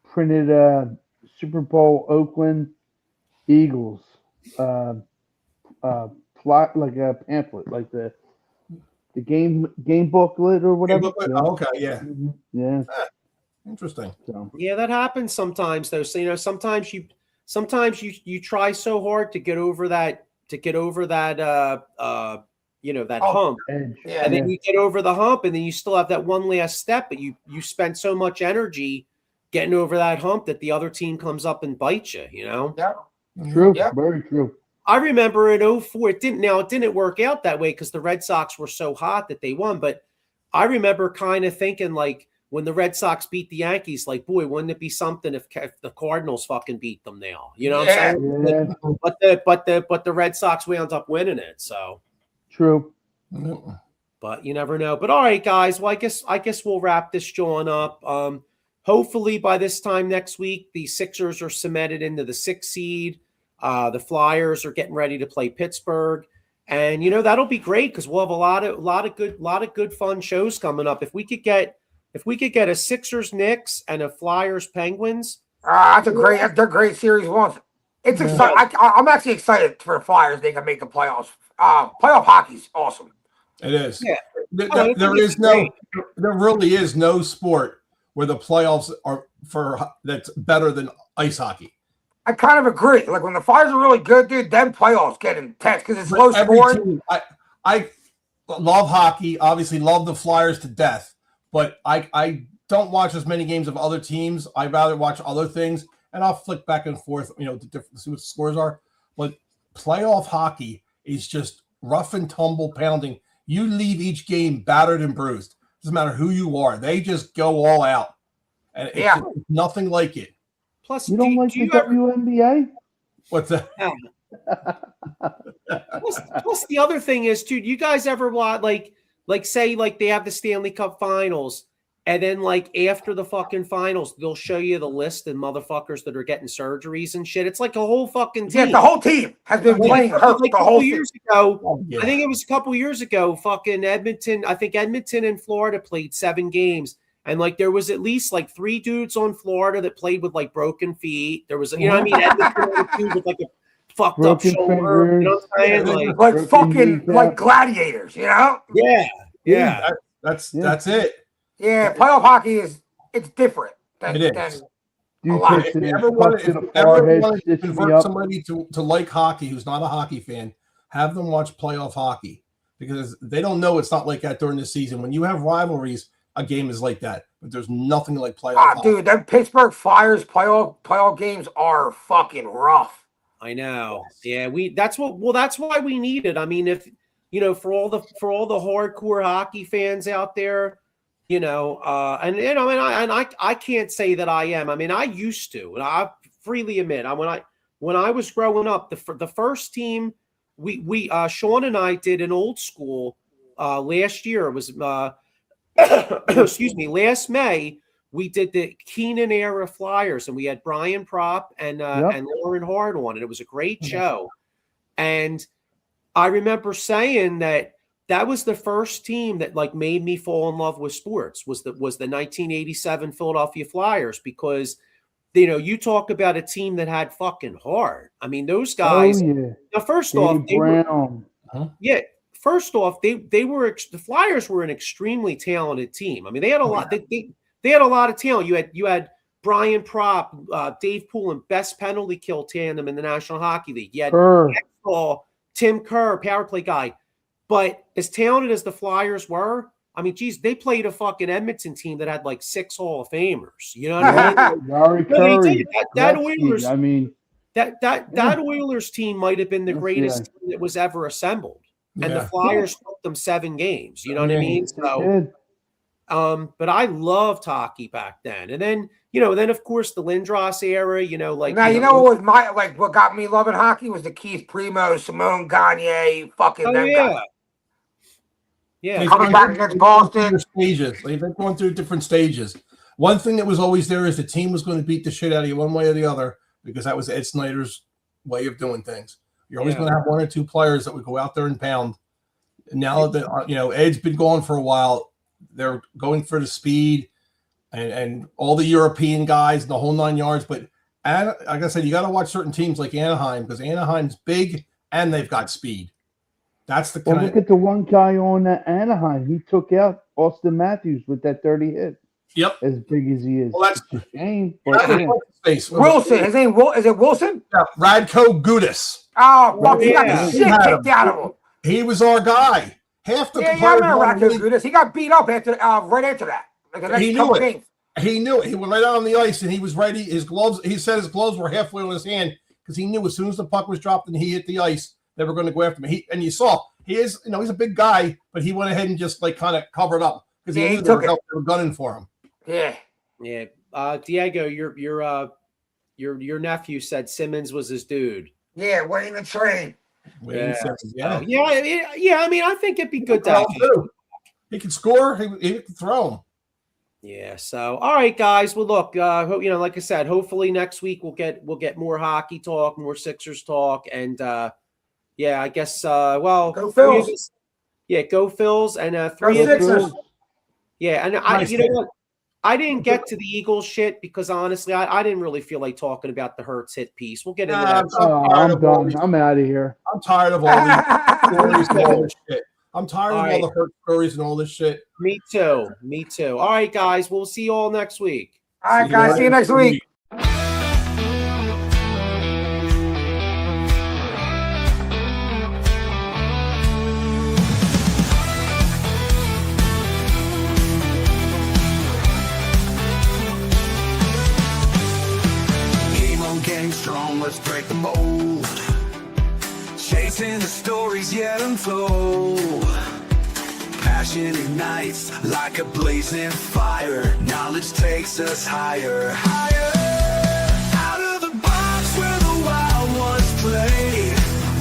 printed Super Bowl Oakland Eagles plot, like a pamphlet, like the game booklet or whatever. Oh, okay, yeah. Mm-hmm. Yeah. Interesting. So. Yeah, that happens sometimes though. So sometimes you try so hard to get over that that hump. Yeah. And then you get over the hump, and then you still have that one last step, but you spent so much energy getting over that hump that the other team comes up and bites you, you know? Yeah. True. Yeah. Very true. I remember in 2004, it didn't work out that way because the Red Sox were so hot that they won. But I remember kind of thinking, like, when the Red Sox beat the Yankees, like, boy, wouldn't it be something if the Cardinals fucking beat them now? You know what I'm saying? Yeah. But the Red Sox wound up winning it. So True. But you never know. But all right, guys. Well, I guess we'll wrap this joint up. Hopefully by this time next week, the Sixers are cemented into the 6th seed. The Flyers are getting ready to play Pittsburgh, and that'll be great because we'll have a lot of good fun shows coming up. If we could get a Sixers Knicks and a Flyers Penguins, they're great series ones. It's exciting. I'm actually excited for the Flyers. They can make the playoffs. Playoff hockey's awesome. It is. Yeah. There really is no sport where the playoffs are that's better than ice hockey. I kind of agree. Like when the Flyers are really good, dude, then playoffs get intense because it's low scoring. I love hockey. Obviously, love the Flyers to death, but I don't watch as many games of other teams. I'd rather watch other things, and I'll flick back and forth, to see what the scores are. But playoff hockey is just rough and tumble pounding. You leave each game battered and bruised. Doesn't matter who you are. They just go all out. And it's nothing like it. Plus, you don't like the WNBA? What's that? Plus, the other thing is, too, do you guys ever watch, say they have the Stanley Cup Finals, and then, after the fucking finals, they'll show you the list of motherfuckers that are getting surgeries and shit. It's like a whole fucking team. Yeah, the whole team has been playing hurt the whole years ago. Yeah. I think it was a couple years ago, fucking Edmonton. I think Edmonton and Florida played 7 games. And there was at least 3 dudes on Florida that played with broken feet. There was, Edmonton had a dude with a fucked broken up shoulder. Fingers. You know what I'm saying? Like gladiators, Yeah. Yeah. That's it. Yeah, playoff hockey it's different. It is. If you ever want to convert somebody to like hockey who's not a hockey fan, have them watch playoff hockey because they don't know it's not like that during the season. When you have rivalries, a game is like that, but there's nothing like playoff hockey. Dude, them Pittsburgh Flyers playoff games are fucking rough. I know. Yeah, that's why we need it. I mean, if for all the hardcore hockey fans out there, I can't say that I am. I mean, I used to, and I freely admit, when I was growing up, the first team we Sean and I did an old school last year. It was excuse me, last May we did the Keenan era Flyers, and we had Brian Propp and Lauren Hard on, and it was a great show. And I remember saying that was the first team that made me fall in love with sports was the 1987 Philadelphia Flyers, because you talk about a team that had fucking heart. I mean, those guys. Oh, yeah. Now, first Dave off, Brown. First off, the Flyers were an extremely talented team. I mean, they had a lot. They had a lot of talent. You had Brian Propp, Dave Poulin, best penalty kill tandem in the National Hockey League. You had Tim Kerr, power play guy. But as talented as the Flyers were, I mean, geez, they played a fucking Edmonton team that had like 6 Hall of Famers. You know what I mean? Larry No, they Curry, did. That Gretzky, Oilers, I mean, that Oilers team might have been the Yes, greatest team that was ever assembled. And the Yeah. Flyers took them 7 games. You know what I Yeah. mean? they So, did. but I loved hockey back then. And then, then of course the Lindros era, like Now you know what was what got me loving hockey was the Keith Primo, Simone Gagne, fucking them guys. Yeah. Coming back against Boston. Stages. They've gone through different stages. One thing that was always there is the team was going to beat the shit out of you one way or the other because that was Ed Snyder's way of doing things. You're always going to have 1 or 2 players that would go out there and pound. Now that Ed's been gone for a while, they're going for the speed and all the European guys and the whole 9 yards. But like I said, you got to watch certain teams like Anaheim because Anaheim's big and they've got speed. That's the kind Look at the one guy on Anaheim. He took out Austin Matthews with that 30 hit. Yep. As big as he is. Well, that's it's a shame. space. Wilson. His name is it Wilson? Yeah, Radko Gudas. Oh, fuck! He got the Yeah. shit kicked out of him. He was our guy. Half the Yeah, I players remember on the Radko league- Gudas. He got beat up right after that. Like the next He knew couple it. games. He knew it. He went right out on the ice and he was ready. His gloves, he said his gloves were halfway on his hand because he knew as soon as the puck was dropped and he hit the ice, they were going to go after him. And you saw, he's a big guy, but he went ahead and just like kind of covered up because he knew they were gunning for him. Yeah. Yeah. Diego, your nephew said Simmons was his dude. Yeah, Wayne the Train. Yeah. I mean, I think it'd be good to have him. He could score. He could throw him. Yeah. So, all right, guys. Well, look, like I said, hopefully next week we'll get more hockey talk, more Sixers talk, and I guess Go Phils. Phils. Yeah, go Phils, and Go 3 of Sixers. Yeah, and you know what? I didn't get to the Eagles shit because honestly, I didn't really feel like talking about the Hurts hit piece. We'll get into that. I'm done. I'm out of here. I'm tired of all these stories and all this shit. I'm tired of all the Hurt stories and all this shit. Me too. All right, guys. We'll see you all next week. All right, guys. See you next week. Strong, let's break the mold. Chasing the stories yet untold. Passion ignites like a blazing fire. Knowledge takes us higher, higher. Out of the box where the wild ones play.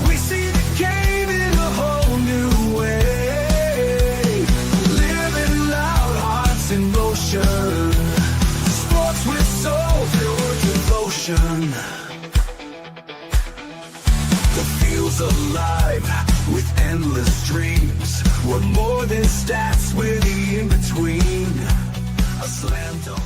We see the game in a whole new way. Living loud, hearts in motion. Sports with soul, pure devotion. Alive with endless dreams. We're more than stats, we're the in-between. A slam dunk.